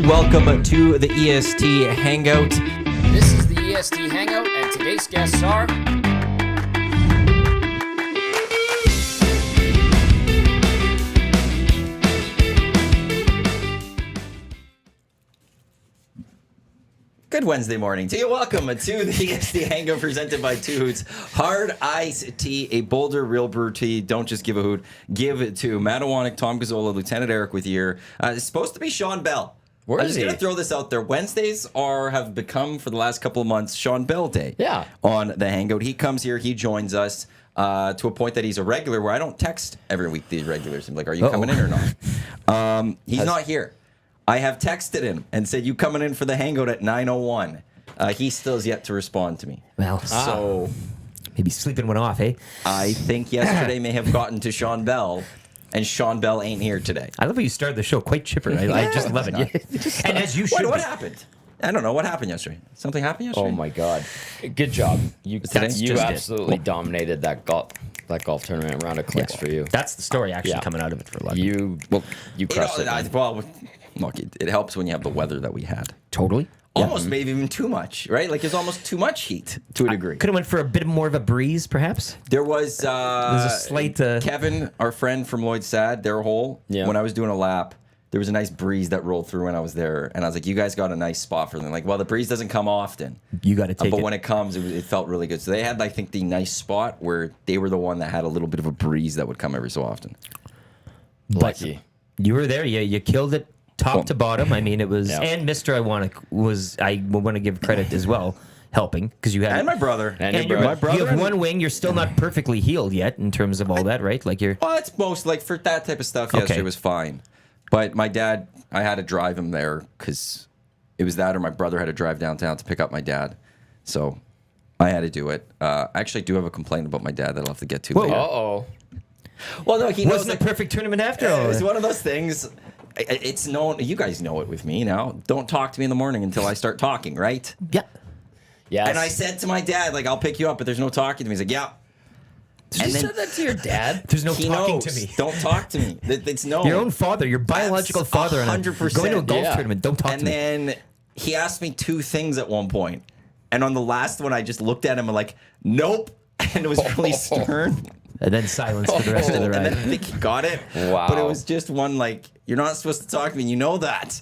Welcome to the EST Hangout. This is the EST Hangout, and today's guests are... Good Wednesday morning to you. Welcome to the EST Hangout presented by Two Hoots. Hard Ice Tea, a Boulder Real Brew Tea. Don't just give a hoot. Give it to Matt Iwanyk, Tom Gazzola, Lieutenant Eric with you here. It's supposed to be Sean Bell. Where I'm is just he? going to throw this out there. Wednesdays have become, for the last couple of months, Sean Bell Day. Yeah. On the Hangout. He comes here. He joins us to a point that he's a regular where I don't text every week the regulars. I'm like, are you coming in or not? He's not here. I have texted him and said, you coming in for the Hangout at 9:01. He still has yet to respond to me. Well, So maybe sleeping went off, eh? I think yesterday may have gotten to Sean Bell, and Sean Bell ain't here today. I love how you started the show quite chipper. I just love it. And as you should. What be. happened? I don't know. What happened yesterday? Something happened yesterday? Oh my God! Good job. You That's you just it. absolutely dominated that golf tournament. Round of clicks for you. That's the story actually Yeah. coming out of it for a lot. You crushed it. man. Look, it helps when you have the weather that we had. Totally. Almost maybe even too much, right? Like, there's almost too much heat to a degree. Could have went for a bit more of a breeze, perhaps. There was There's a slight. Kevin, our friend from Lloyd Sad, their hole. Yeah. When I was doing a lap, there was a nice breeze that rolled through when I was there, and I was like, "You guys got a nice spot for them." Like, well, the breeze doesn't come often. You got to take But it. when it comes, it felt really good. So they had, I think, the nice spot where they were the one that had a little bit of a breeze that would come every so often. Lucky. You were there. You killed it top to bottom. I mean, it was. Yeah. And Mr. Iwanyk was. I want to give credit as well, helping because you had. And my brother. And and your you're- my brother You have and- one wing. You're still not perfectly healed yet in terms of all that, right? Like you're. Well, it's most like for that type of stuff. Yesterday was fine, but my dad, I had to drive him there because it was that, or my brother had to drive downtown to pick up my dad, so I had to do it. I actually do have a complaint about my dad that I'll have to get to Whoa. later. Uh-oh. Well, no, he knows Wasn't a that perfect tournament after all. it's one of those things. It's known. You guys know it with me now. Don't talk to me in the morning until I start talking, right? Yeah. Yes. And I said to my dad, like, I'll pick you up, but there's no talking to me. He's like, yeah. Did you and then- say that to your dad? There's no He talking knows. to me. Don't talk to me. It's no. Your own father, your biological father, and 100%. going to a golf Yeah. tournament. Don't talk And to me. then he asked me two things at one point. And on the last one, I just looked at him and like, nope. And it was really stern. And then silence for the rest of the And then I ride. think he got it. Wow. But it was just one like, you're not supposed to talk to me. You know that.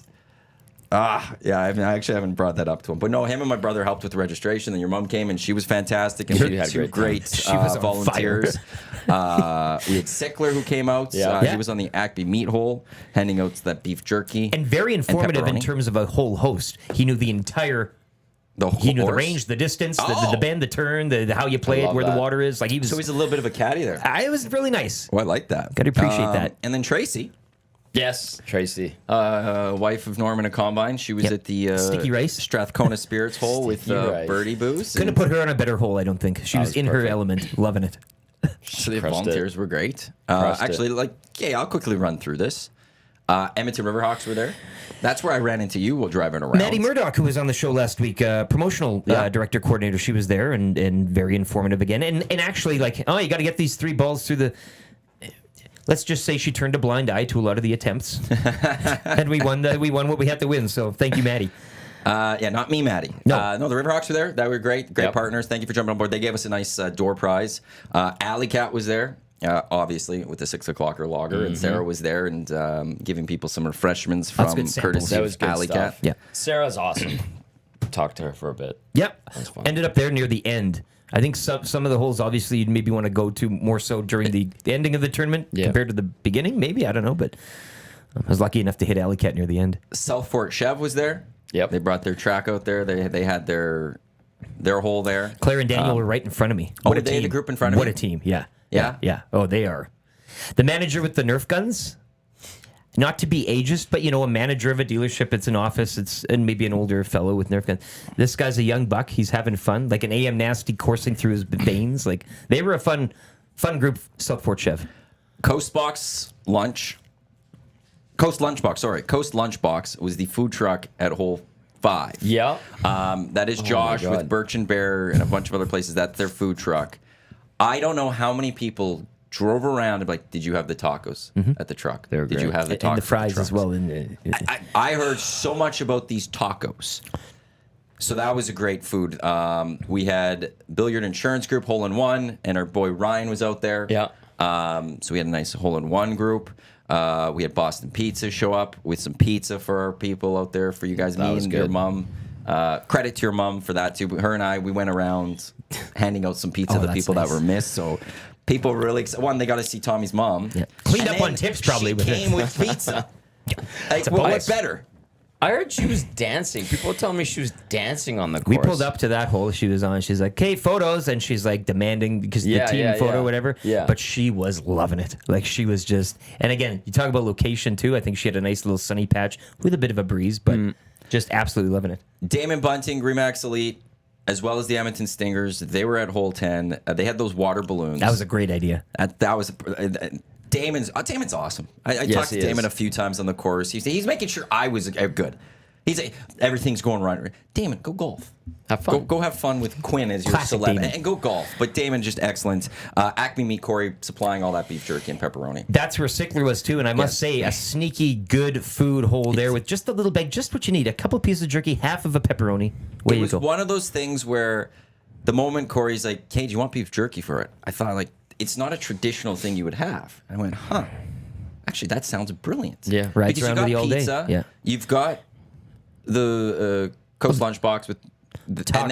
Yeah, I actually haven't brought that up to him. But no, him and my brother helped with the registration. Then your mom came and she was fantastic. And You we had had two a great great time. She was on volunteers. We had Sickler who came out. Yeah. He was on the Acme meat hole, handing out that beef jerky. And very informative in pepperoni. terms of a whole host. He knew the entire. He knew the horse. range, the distance, Oh. the bend, the turn, the how you play it, love where that. the water is. Like he was. So he's a little bit of a caddy there. It was really nice. Oh, I like that. Gotta appreciate that. And then Tracy, Yes. Tracy. wife of Norman at Combine, she was Yep. at the Sticky Rice. Strathcona Spirits hole with Sticky Rice. Birdie Booze. Couldn't and put her on a better hole, I don't think. She was was in her perfect. element, loving it. So the crushed volunteers were great. Crushed it. Actually, I'll quickly run through this. Edmonton Riverhawks were there. That's where I ran into you while driving around. Maddie Murdoch, who was on the show last week, promotional director coordinator, she was there and very informative again. And actually, like, you got to get these three balls through the. Let's just say she turned a blind eye to a lot of the attempts, and we won what we had to win. So thank you, Maddie. Not me, Maddie. No. No, the Riverhawks were there. That were great. Great Yep. partners. Thank you for jumping on board. They gave us a nice door prize. Alley Cat was there. Obviously, with the 6 o'clocker lager, and Sarah was there and giving people some refreshments That's from good samples. courtesy That was of good Alley stuff. Cat. Yeah. Sarah's awesome. Talked to her for a bit. Yep. fun. Ended up there near the end. I think some of the holes, obviously, you'd maybe want to go to more so during the ending of the tournament compared to the beginning. Maybe, I don't know, but I was lucky enough to hit Alley Cat near the end. South Fort Chev was there. Yep. They brought their track out there. They had their hole there. Claire and Daniel were right in front of me. were they the group in front of What you? a team, yeah. Yeah? Yeah. Oh, they are. The manager with the Nerf guns, not to be ageist, but, a manager of a dealership, it's an office, and maybe an older fellow with Nerf guns. This guy's a young buck. He's having fun, like an AM Nasty coursing through his veins. Like, they were a fun group, South Fort Chev. Coast Lunchbox was the food truck at hole 5. Yeah. That is Josh with God. Birch and Bear and a bunch of other places. That's their food truck. I don't know how many people drove around and be like, did you have the tacos at the truck? They were Did you great. have the tacos? And the at fries as trucks?" well. I heard so much about these tacos. So that was a great food. We had Billiard Insurance Group, Hole in One, and our boy Ryan was out there. Yeah. So we had a nice Hole in One group. We had Boston Pizza show up with some pizza for our people out there, for you guys, me was and your good. mom. Credit to your mom for that too. Her and I, we went around handing out some pizza to that's people nice. that were missed. So people were really one, they got to see Tommy's mom. Yeah. Cleaned And up on then tips probably She with it. came with pizza. Like, a what bonus. better? I heard she was dancing. People were telling me she was dancing on the course. We pulled up to that hole she was on. She's like, "Okay, photos," and she's like demanding because Yeah, the team yeah, photo, yeah. whatever. Yeah. But she was loving it. Like she was just. And again, you talk about location too. I think she had a nice little sunny patch with a bit of a breeze, but just absolutely loving it. Damon Bunting, Remax Elite, as well as the Edmonton Stingers, they were at hole 10. They had those water balloons. That was a great idea. That was Damon's awesome. I talked to he Damon is. a few times on the course. He's making sure I was good. He's like, everything's going right. Damon, go golf. Have fun. Go have fun with Quinn as your Classic celeb Damon. and go golf. But Damon just excellent. Acme Meat Corey supplying all that beef jerky and pepperoni. That's where Sickler was too, and I must say, a sneaky good food hole there with just a little bag, just what you need. A couple pieces of jerky, half of a pepperoni. Way It you was go. one of those things where the moment Corey's like, "Hey, do you want beef jerky for it?" I thought, like, it's not a traditional thing you would have. And I went, "Huh. Actually, that sounds brilliant." Yeah. Rides Because around you got with you all day. pizza. Yeah. You've got the Coast lunchbox with the Tacos,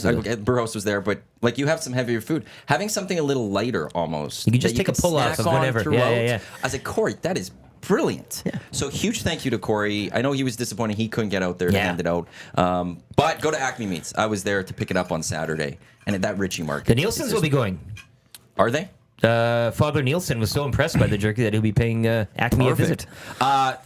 And then Burhouse was there, but like you have some heavier food. Having something a little lighter almost. You can just that take a pull off snack of on whatever. Yeah, throughout. yeah, yeah. I was like, Corey, that is brilliant. Yeah. So huge thank you to Corey. I know he was disappointed he couldn't get out there to Yeah. hand it out. But go to Acme Meats. I was there to pick it up on Saturday. And at that Ritchie market. The Nielsen's will be going. Are they? Father Nielsen was so impressed by the jerky that he'll be paying Acme a visit.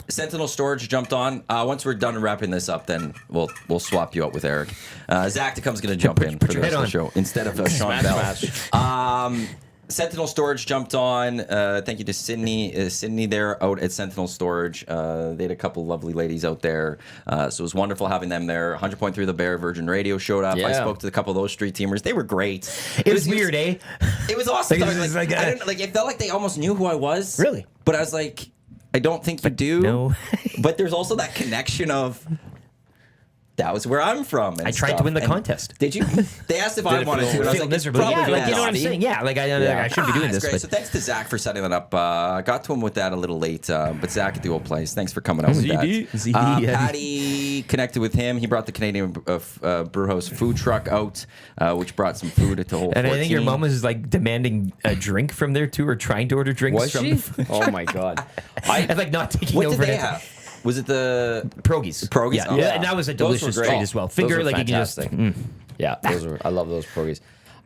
Sentinel Storage jumped on. Once we're done wrapping this up, then we'll swap you out with Eric. Zachticum's going to jump in for the your rest head of the on. show instead of Sean Bell. Sentinel Storage jumped on. Thank you to Sydney. Sydney there out at Sentinel Storage. They had a couple lovely ladies out there. So it was wonderful having them there. 100.3 The Bear Virgin Radio showed up. I Yeah. spoke to a couple of those street teamers. They were great. It was weird, eh? It was awesome. Like, I was it's like, like, I didn't, like, it felt like they almost knew who I was. Really? But I was like, I don't think you do. no. But there's also that connection of that was where I'm from. And I tried to stuff. win the And contest. Did you? They asked if I it wanted feel to, and I was Feel like, miserably. probably Yeah, like, you know what I'm nasty. saying? Yeah, like I shouldn't be doing That's this. great. But So thanks to Zach for setting that up. I got to him with that a little late, but Zach at the old place, thanks for coming out with that. ZD, yeah. Patty connected with him. He brought the Canadian Brewhouse food truck out, which brought some food at the whole. And I think your 14. mom was like demanding a drink from there too, or trying to order drinks Was from she? the Oh my god. and like not taking What over did they it. have? Was it the Pierogies. Pierogies? Yeah, Oh. yeah, and that was a Those were delicious great. treat as well. Those Finger were like you can just. fantastic. Yeah, those were. I love those pierogies.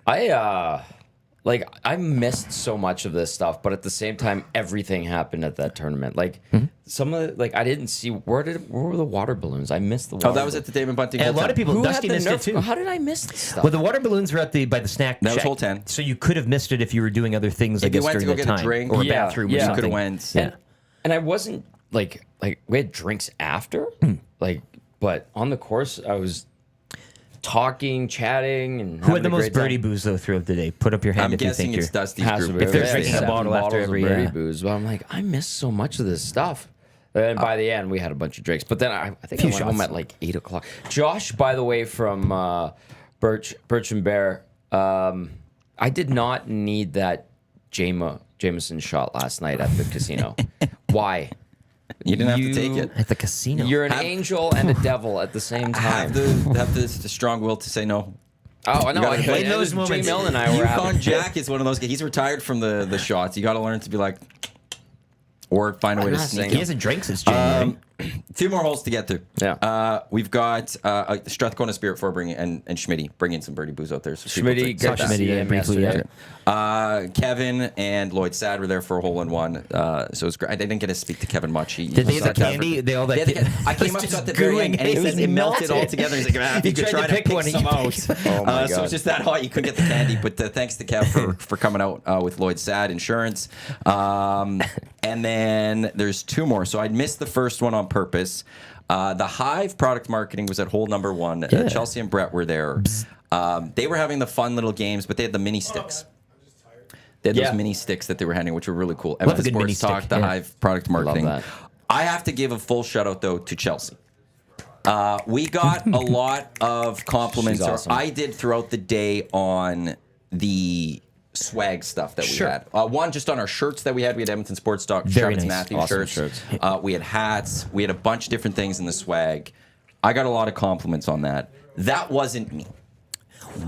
I missed so much of this stuff, but at the same time, everything happened at that tournament. Like some of the, I didn't see where were the water balloons? I missed the. Water Oh, that was at the Damon Bunting. And a Hole lot of 10. people, Who had Dusty the missed nerf? it too. How did I miss this stuff? Well, the water balloons were by the snack That was shack. hole 10. So you could have missed it if you were doing other things. I If you guess went to during go that get a time drink, or a Yeah, bathroom, yeah. or You something. could have went. Yeah. And I wasn't like we had drinks after, but on the course I was talking, chatting, and Who having had the a most great time. birdie booze though throughout the day? Put up your hand I'm if you guessing think it's you're. Dusty's Has to group. be. If they're Yeah, drinking a 7 bottle after bottles of every, birdie yeah. booze, but I'm like, I missed so much of this stuff. And by the end, we had a bunch of drinks. But then I think I Few went home shots. at like 8 o'clock. Josh, by the way, from Birch and Bear, I did not need that Jameson shot last night at the casino. Why? You didn't have to take it. At the casino. You're an Have- angel and a devil at the same time. Have the strong will to say no. Oh, I know. gotta play In those Jay moments. Milne and I were Yukon having. Jack is one of those guys. He's retired from the shots. You got to learn to be like, or find a way to not sneak saying he it. hasn't drank since January. Two more holes to get through. Yeah. We've got Strathcona Spirit for bringing and Schmitty bringing some birdie booze out there. So people Schmitty, take- got to Schmitty, see yeah, him briefly, yesterday. Kevin and Lloyd Sad were there for a hole in one. So it was great. I didn't get to speak to Kevin much. Did they have the candy? They all that. I came up to at the very end, and he said he melted all together. He's like, if He you could tried try to to pick pick one, he some out. picked- Oh my So God. it's just that hot, you couldn't get the candy. But thanks to Kev for coming out with Lloyd Sad Insurance. And then there's two more. So I'd missed the first one on purpose. The Hive product marketing was at hole number 1. Yeah. Chelsea and Brett were there. They were having the fun little games, but they had the mini sticks. They had Yeah. those mini sticks that they were handing, which were really cool. Love a Edmonton good mini Sports Talk, stick, the yeah. Hive product marketing. that. I have to give a full shout out though to Chelsea. We got a lot of compliments. She's awesome. Or I did throughout the day on the swag stuff that we Sure. had. One just on our shirts that we had. We had Edmonton Sports Talk, Very Shepard's nice. Matthew Awesome shirts. shirts. We had hats. We had a bunch of different things in the swag. I got a lot of compliments on that. That wasn't me.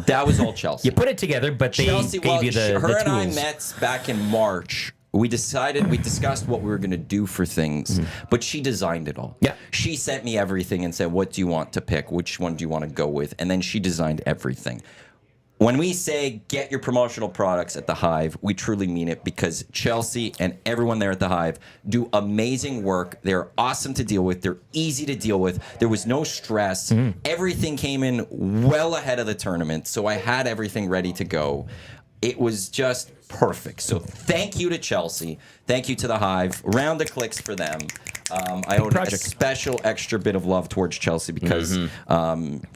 That was all Chelsea. You put it together, but they Chelsea, gave you the her tools. and I met back in March. We discussed what we were going to do for things, but she designed it all. Yeah. She sent me everything and said, what do you want to pick? Which one do you want to go with? And then she designed everything. When we say get your promotional products at the Hive, we truly mean it because Chelsea and everyone there at the Hive do amazing work. They're awesome to deal with. They're easy to deal with. There was no stress. Everything came in well ahead of the tournament, so I had everything ready to go. It was just perfect. So thank you to Chelsea. Thank you to the Hive. Round of clicks for them. I owe a project. special extra bit of love towards Chelsea because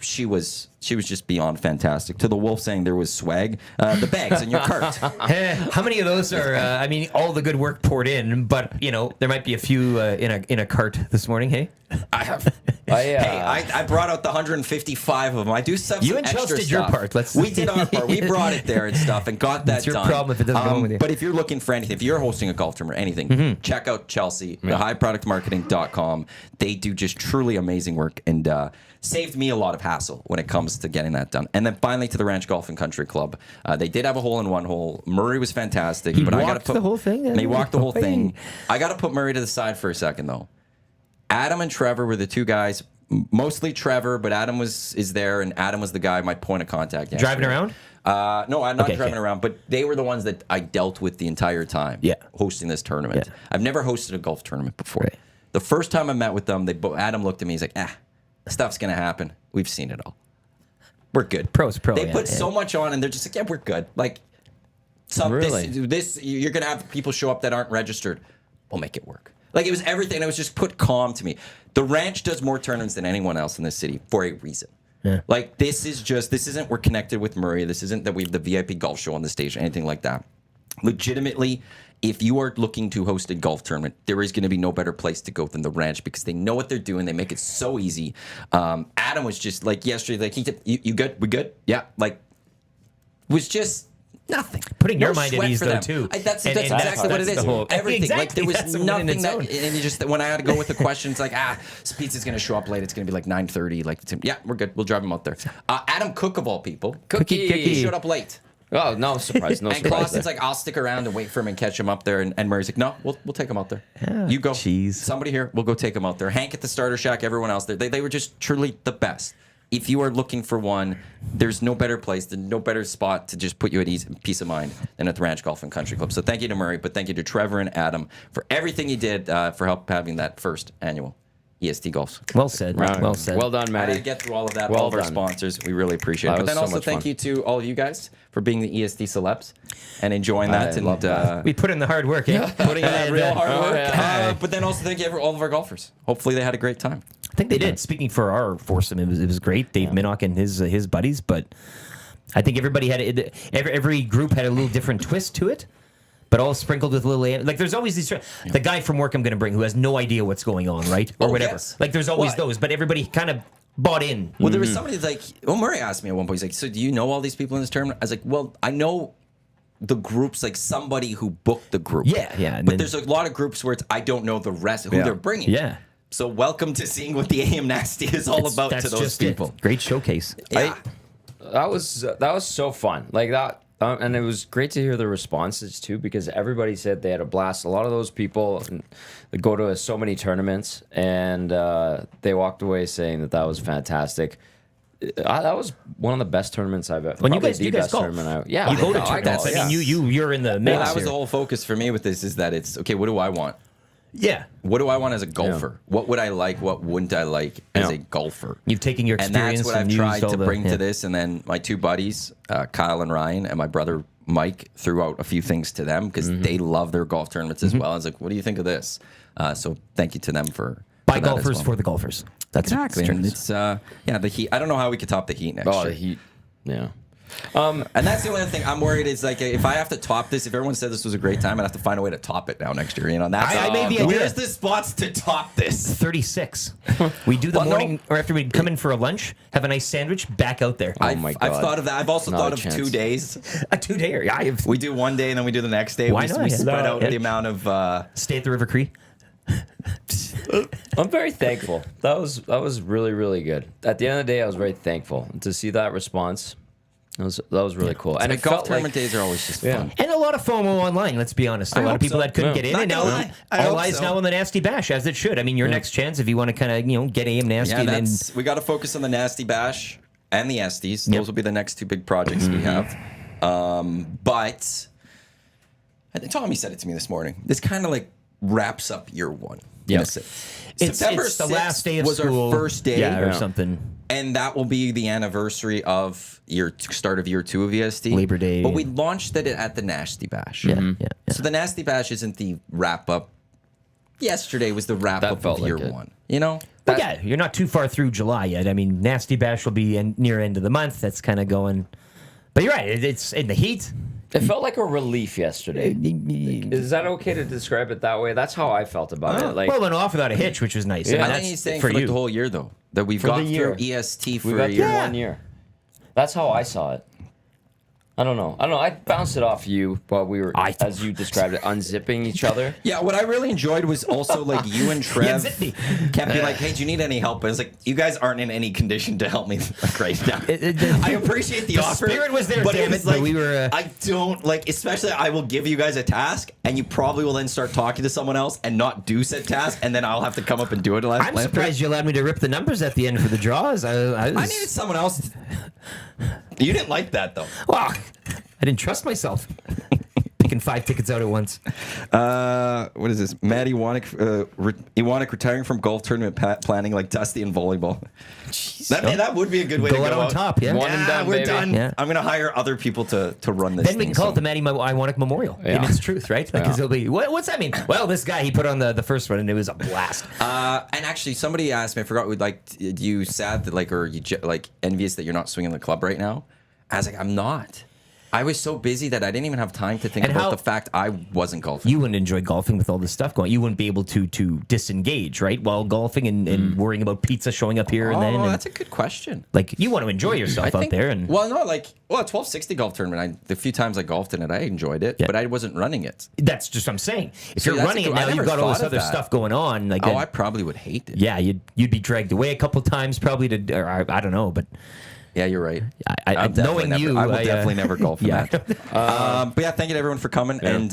she was just beyond fantastic. To the Wolf saying there was swag, the bags in your cart. How many of those are? I mean, all the good work poured in, but there might be a few in a cart this morning. Hey, I brought out the 155 of them. I do some You and extra Chelsea did stuff. your part. We did our part. We brought it there and stuff and got that That's your done. problem if it doesn't go home with you. But if you're looking for anything, if you're hosting a golf tournament or anything, check out Chelsea, thehighproductmarketing.com. They do just truly amazing work and saved me a lot of hassle when it comes to getting that done. And then finally to the Ranch Golf and Country Club. They did have a hole-in-one hole. Murray was fantastic. But I gotta walked put the whole thing? They walked the whole thing. I got to put Murray to the side for a second, though. Adam and Trevor were the two guys, mostly Trevor, but Adam is there, and Adam was the guy, my point of contact. driving around. No, I'm not Okay, driving okay. around, but they were the ones that I dealt with the entire time Yeah. hosting this tournament. Yeah. I've never hosted a golf tournament before. Right. The first time I met with them, Adam looked at me, he's like, stuff's going to happen. We've seen it all. We're good. Pros, They yeah, put yeah. so much on, and they're just like, yeah, we're good. Like, Really? this you're going to have people show up that aren't registered. We'll make it work. Like, it was everything. It was just put calm to me. The Ranch does more tournaments than anyone else in this city for a reason. Yeah. Like, this isn't we're connected with Murray. This isn't that we have the VIP golf show on the stage or anything like that. Legitimately, if you are looking to host a golf tournament, there is going to be no better place to go than the Ranch because they know what they're doing. They make it so easy. Adam was just like yesterday, like, you good? We good? Yeah. Like, was just nothing. Putting your No mind at sweat ease, for though, them. too. That's And exactly what it that's is. the whole- Everything. Like, there Exactly. was That's a win in nothing its that, own. and you just, when I had to go with the questions, like, this pizza's going to show up late. It's going to be like 9:30. Like, yeah, we're good. We'll drive him out there. Adam Cook, of all people. Cookie. He showed up late. Oh, no surprise. No And surprise. Clausen's there. like, I'll stick around and wait for him and catch him up there. And Murray's like, no, we'll take him out there. You go. jeez. Somebody here, we'll go take him out there. Hank at the starter shack, everyone else there. They were just truly the best. If you are looking for one, there's no better place, there's no better spot to just put you at ease and peace of mind than at the Ranch Golf and Country Club. So thank you to Murray, but thank you to Trevor and Adam for everything you did for help having that first annual EST Golf. Well said. Right. Well said. Well done, I had Matty. to get through all of that. Well All of our done. sponsors, we really appreciate it. That But was then so also much thank fun. you to all of you guys for being the EST celebs and enjoying that. love that. We put in the hard work. Eh? Putting in that real hard work. yeah. But then also thank you all of our golfers. Hopefully they had a great time. I think they did. Speaking for our foursome, it was great. Dave Minnock and his buddies, but I think everybody had every group had a little different twist to it, but all sprinkled with little like. There's always these the guy from work I'm going to bring who has no idea what's going on, right, or Oh, whatever. yes. Like there's always Well, those, but everybody kind of bought in. Well, there was somebody like, Murray asked me at one point, he's like, so do you know all these people in this tournament? I was like, well, I know the groups, like somebody who booked the group. Yeah, yeah, and But then- there's a lot of groups where I don't know the rest, who they're bringing. Yeah. So welcome to seeing what the AM Nasty is all about That's to those just people. it. Great showcase. Yeah. That was so fun. Like that. And it was great to hear the responses too, because everybody said they had a blast. A lot of those people that go to so many tournaments, and they walked away saying that was fantastic. That was one of the best tournaments I've ever. When you probably guys, the you guys best golf. tournament yeah, You go to I tournaments. golf, I mean, you're in the Well, mix. that was here. the whole focus for me with this, is that it's, okay, what do I want? Yeah. What do I want as a golfer? What would I like? What wouldn't I like as Yeah. a golfer? You've taken your And experience that's what I've used tried all to the- bring yeah. to this. And then my two buddies, Kyle and Ryan, and my brother Mike, threw out a few things to them because they love their golf tournaments as well. I was like, what do you think of this? So thank you to them for By that as golfers well. for the golfers. That's Exactly. true. And it's the heat. I don't know how we could top the heat next Oh, year. the heat. Yeah. And that's the only other thing I'm worried is like if I have to top this, if everyone said this was a great time, I'd have to find a way to top it now next year. You know, that's I made the idea. where's the spots to top this? 36. We do the morning, or after we come in for a lunch, have a nice sandwich, back out there. Oh my God. I've thought of that. I've also Not thought a of chance. 2 days. A 2 day. Yeah, We do one day and then we do the next day. Why we not? we Yeah. spread out Yeah. the amount of. stay at the River Cree. I'm very thankful. That was really, really good. At the end of the day, I was very thankful to see that response. That was really cool. And And it golf felt tournament like, days are always just Yeah. fun. And a lot of FOMO online, let's be honest. A lot hope of people so. that couldn't Yeah. get in. Not And now gonna lie. I all hope eyes so. now on the Nasty Bash, as it should. I mean, your next chance, if you want to kind of, get aim Nasty. Yeah, and then, we got to focus on the Nasty Bash and the Estes. Those Yep. will be the next 2 big projects we have. But I think Tommy said it to me this morning. This kind of like wraps up year 1. Yeah. it's September the 6th last day of was school. our first day. Yeah, or Yeah. something. And that will be the anniversary of start of year 2 of EST. Labor Day. But we launched it at the Nasty Bash. Yeah, yeah. So the Nasty Bash isn't the wrap up. Yesterday was the wrap That up felt of year like it. 1. You know? But yeah, you're not too far through July yet. I mean, Nasty Bash will be near end of the month. That's kind of going. But you're right. It's in the heat. it felt like a relief yesterday. Is that okay to describe it that way? That's how I felt about it. Like, Well, it went off without a hitch, which was nice. Yeah. I mean, I that's think he's saying for for like you. the whole year, though. That we've For the got year. through EST for we a got year. through 1 year. That's how I saw it. I don't know. I bounced it off you while we were, as you described it, unzipping each other. Yeah, what I really enjoyed was also like you and Trev zip me. kept being like, "Hey, do you need any help?" And it's like, you guys aren't in any condition to help me like right now. I appreciate the offer. spirit was there, but damn it's it, but like we were, I don't like, especially I will give you guys a task, and you probably will then start talking to someone else and not do said task, and then I'll have to come up and do it. I'm surprised you allowed me to rip the numbers at the end for the draws. I I needed someone else. You didn't like that though. Well, I didn't trust myself. Picking 5 tickets out at once. What is this? Matt Iwanyk retiring from golf tournament planning like Dusty in volleyball. That would be a good way to Go go out on top, yeah. One and done, we're baby. done. Yeah. I'm gonna hire other people to run this. Then we can call it the Matty Iwanyk Memorial. Yeah. In its truth, right? Like, 'cause it'll be, what's that mean? Well, this guy, he put on the first one, and it was a blast. And actually, somebody asked me. I forgot. Do you sad that like, or you like envious that you're not swinging the club right now? I was like, I'm not. I was so busy that I didn't even have time to think And about how- the fact I wasn't golfing. You wouldn't enjoy golfing with all this stuff going. You wouldn't be able to disengage, right? While golfing and worrying about pizza showing up here and then. And, That's a good question. like, you want to enjoy yourself out there. And well, no, like, 1260 golf tournament. The few times I golfed in it, I enjoyed it, Yeah. but I wasn't running it. that's just what I'm saying. If See, you're that's running a it good- I now, you've never got all this thought of other that. stuff going on. Like, Oh, that- I probably would hate it. yeah, you'd be dragged away a couple times probably to, or I don't know, but Yeah, you're right. I I'm definitely knowing you, I will I, definitely never golf in yeah. that. But yeah, thank you to everyone for coming. And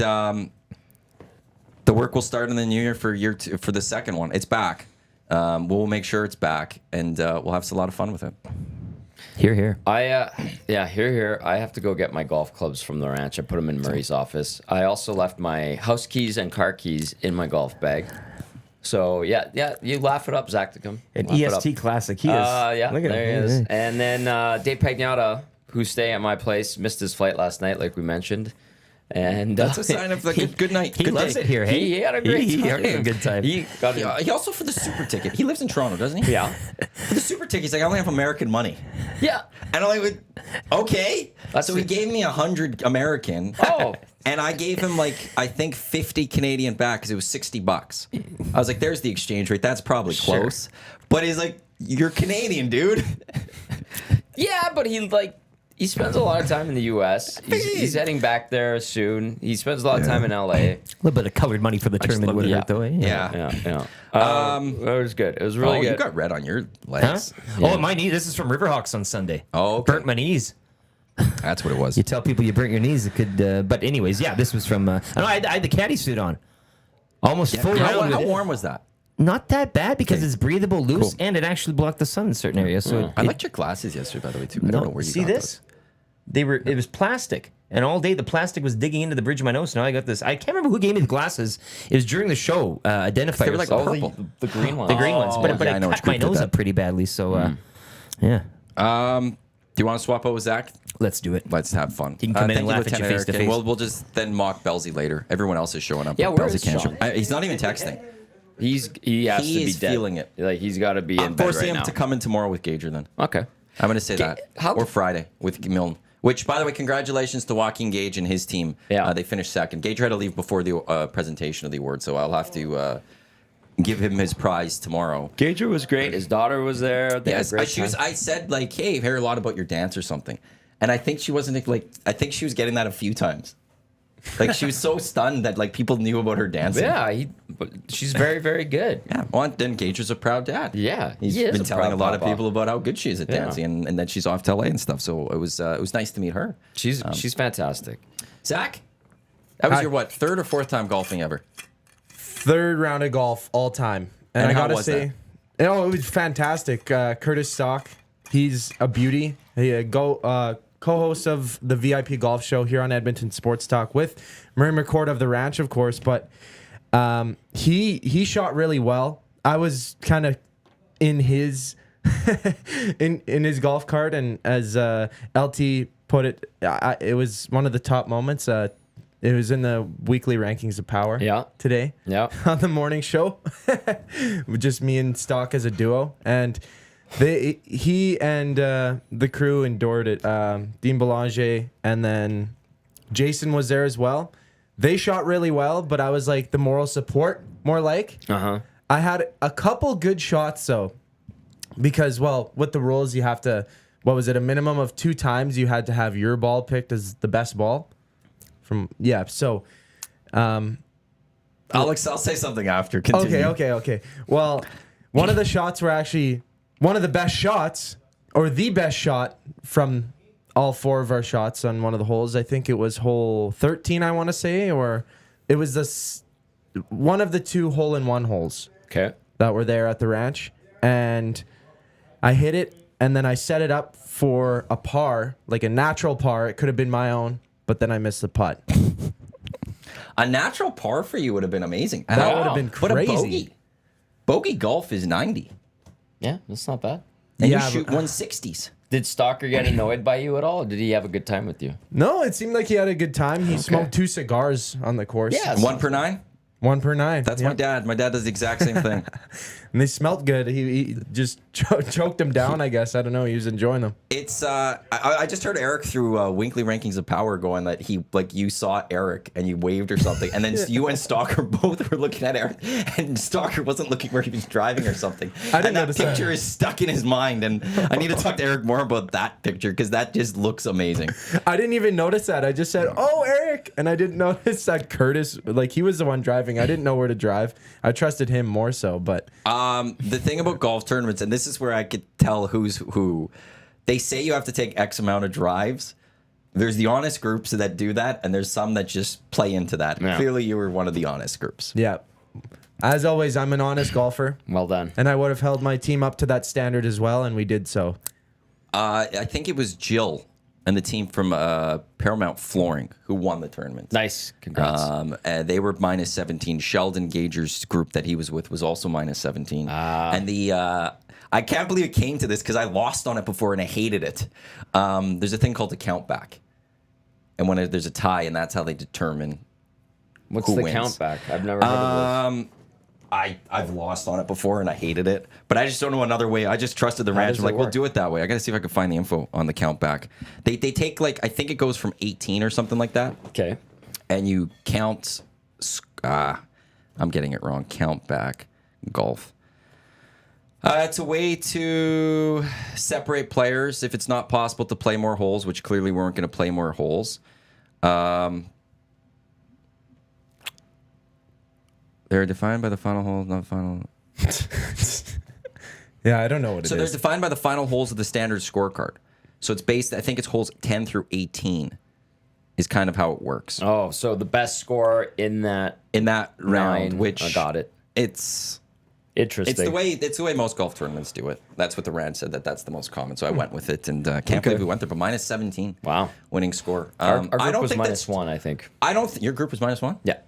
the work will start in the new year for year 2, for the second one. It's back. We'll make sure it's back, and we'll have a lot of fun with it. Here, here. Here. I have to go get my golf clubs from the ranch. I put them in Murray's office. I also left my house keys and car keys in my golf bag. So yeah, you laugh it up, Zachticum. An Laugh it EST up. Classic. He is. Yeah, Look at there him. he is. And then Dave Pagnata, who's staying at my place, missed his flight last night, like we mentioned. And That's a sign of like a good night. He good loves day. it here. Hey, he had a great He time. had a good time. He got He also for the super ticket. He lives in Toronto, doesn't he? yeah. For the super ticket, he's like, I only have American money. Yeah. And I'm like, okay. That's So he it. gave me 100 American. Oh. And I gave him like, I think 50 Canadian back because it was $60. I was like, there's the exchange rate. That's probably Sure. close. But he's like, you're Canadian, dude. Yeah, but he spends a lot of time in the U.S. He's heading back there soon. He spends a lot of time in L.A. A little bit of colored money for the tournament love would it. hurt though. Eh? Yeah. It was good. It was really Oh, good. you got red on your Huh? legs. Oh, my knee. This is from Riverhawks on Sunday. Oh, okay. Burnt my knees. That's what it was. You tell people you burnt your knees, it could. But anyways, yeah, this was from. I know I had the caddy suit on, almost full round. How with it. warm was that? Not that bad because it's breathable, loose, Cool. and it actually blocked the sun in certain areas. So I liked your glasses yesterday, by the way, too. I don't know where you see got this? They were. It was plastic, and all day the plastic was digging into the bridge of my nose. Now I got this. I can't remember who gave me the glasses. It was during the show. Identifiers. They were like Oh, purple. the green one. the green ones, but yeah, I I know which cut my group did nose that. up pretty badly. So yeah, those. Do you want to swap out with Zach? let's do it. Let's have fun. He can come in thank and you, laugh at you Lieutenant face to Eric, and face. We'll just then mock Belsey later. Everyone else is showing up. Yeah, but where Belsey is can't Sean? show. He's not even texting. He has He to be is dead. feeling it. Like he's got to be in I'm bed forcing right him now. to come in tomorrow with Gager then. Okay. I'm going to say that. how- Or Friday with Milne. Which, by the way, congratulations to Joaquin Gage and his team. Yeah. They finished second. Gage had to leave before the presentation of the award, so I'll have to give him his prize tomorrow. Gager was great. His daughter was there. They had a Yes, great time. I said, like, hey, I've heard a lot about your dance or something. And I think she wasn't, like, I think she was getting that a few times. Like, she was so stunned that, like, people knew about her dancing. Yeah, but she's very, very good. Yeah, well, then Gage is a proud dad. Yeah, He's he is been a telling proud a lot of papa. people about how good she is at dancing, and that she's off to LA and stuff. So it was nice to meet her. She's fantastic. Zach, that was Hi. your what, third or fourth time golfing ever? Third round of golf all time. And I how gotta was say, it was fantastic. Curtis Stock, he's a beauty. He co-host of the VIP Golf Show here on Edmonton Sports Talk with Murray McCord of the Ranch, of course. But he shot really well. I was kind of in his in his golf cart, and as LT put it, it was one of the top moments. It was in the weekly rankings of power. Yeah. Today. Yeah. On the morning show, just me and Stock as a duo, and he and the crew endured it. Dean Belanger and then Jason was there as well. They shot really well, but I was like the moral support, more like. I had a couple good shots though, because with the rules you have to. What was it? A minimum of 2 times you had to have your ball picked as the best ball. So. Alex, I'll say something after. Continue. Okay. Well, one of the shots were actually one of the best shots, or the best shot from all 4 of our shots on one of the holes. I think it was hole 13, I want to say, or it was one of the 2 hole-in-one holes Okay. that were there at the ranch. And I hit it, and then I set it up for a par, like a natural par. It could have been my own, but then I missed the putt. A natural par for you would have been amazing. That would have been But a crazy. bogey. Bogey golf is 90. Yeah, that's not bad. And Yeah, you shoot but- 160s. Did Stalker get annoyed by you at all? Or did he have a good time with you? No, it seemed like he had a good time. He smoked 2 cigars on the course. Yeah. 1 per 9? 1 per 9. That's Yeah. my dad. My dad does the exact same thing. And they smelled good. He just choked them down, I guess. I don't know. He was enjoying them. It's I just heard Eric through Weekly Rankings of Power going that he, like, you saw Eric and you waved or something, and then you and Stalker both were looking at Eric, and Stalker wasn't looking where he was driving or something. I didn't and that notice that. picture is stuck in his mind, and I need to talk to Eric more about that picture because that just looks amazing. I didn't even notice that. I just said, "Oh, Eric," and I didn't notice that Curtis, like, he was the one driving. I didn't know where to drive. I trusted him more so, but The thing about golf tournaments, and this is where I could tell who's who, they say you have to take X amount of drives. There's the honest groups that do that, and there's some that just play into that. Yeah. Clearly, you were one of the honest groups. yeah. As always, I'm an honest golfer, Well done. and I would have held my team up to that standard as well, and we did so. I think it was Jill and the team from Paramount Flooring who won the tournament. Nice. Congrats. They were minus 17. Sheldon Gager's group that he was with was also minus 17. And I can't believe it came to this because I lost on it before and I hated it. There's a thing called the count back. And when there's a tie, and that's how they determine What's who the wins. count back? I've never heard of this. I've lost on it before and I hated it, but I just don't know another way. I just trusted the ranch. does I'm like, it we'll work? do it that way. I got to see if I can find the info on the count back. They take, like, I think it goes from 18 or something like that, Okay. and you count. I'm getting it wrong. Count back golf. It's a way to separate players if it's not possible to play more holes, which clearly we weren't going to play more holes. They're defined by the final hole, not final. Yeah, I don't know what So it they're is. defined by the final holes of the standard scorecard. So it's based, I think it's holes 10 through 18 is kind of how it works Oh, so the best score in that in that round, 9, which I got it. It's Interesting. it's the way most golf tournaments do it. That's what the Rand said, that's the most common. So I went with it, and can't believe we went there. But minus 17, Wow. winning score. Our group I don't was think minus that's- 1, I think. I don't. Your group was minus 1. Yeah.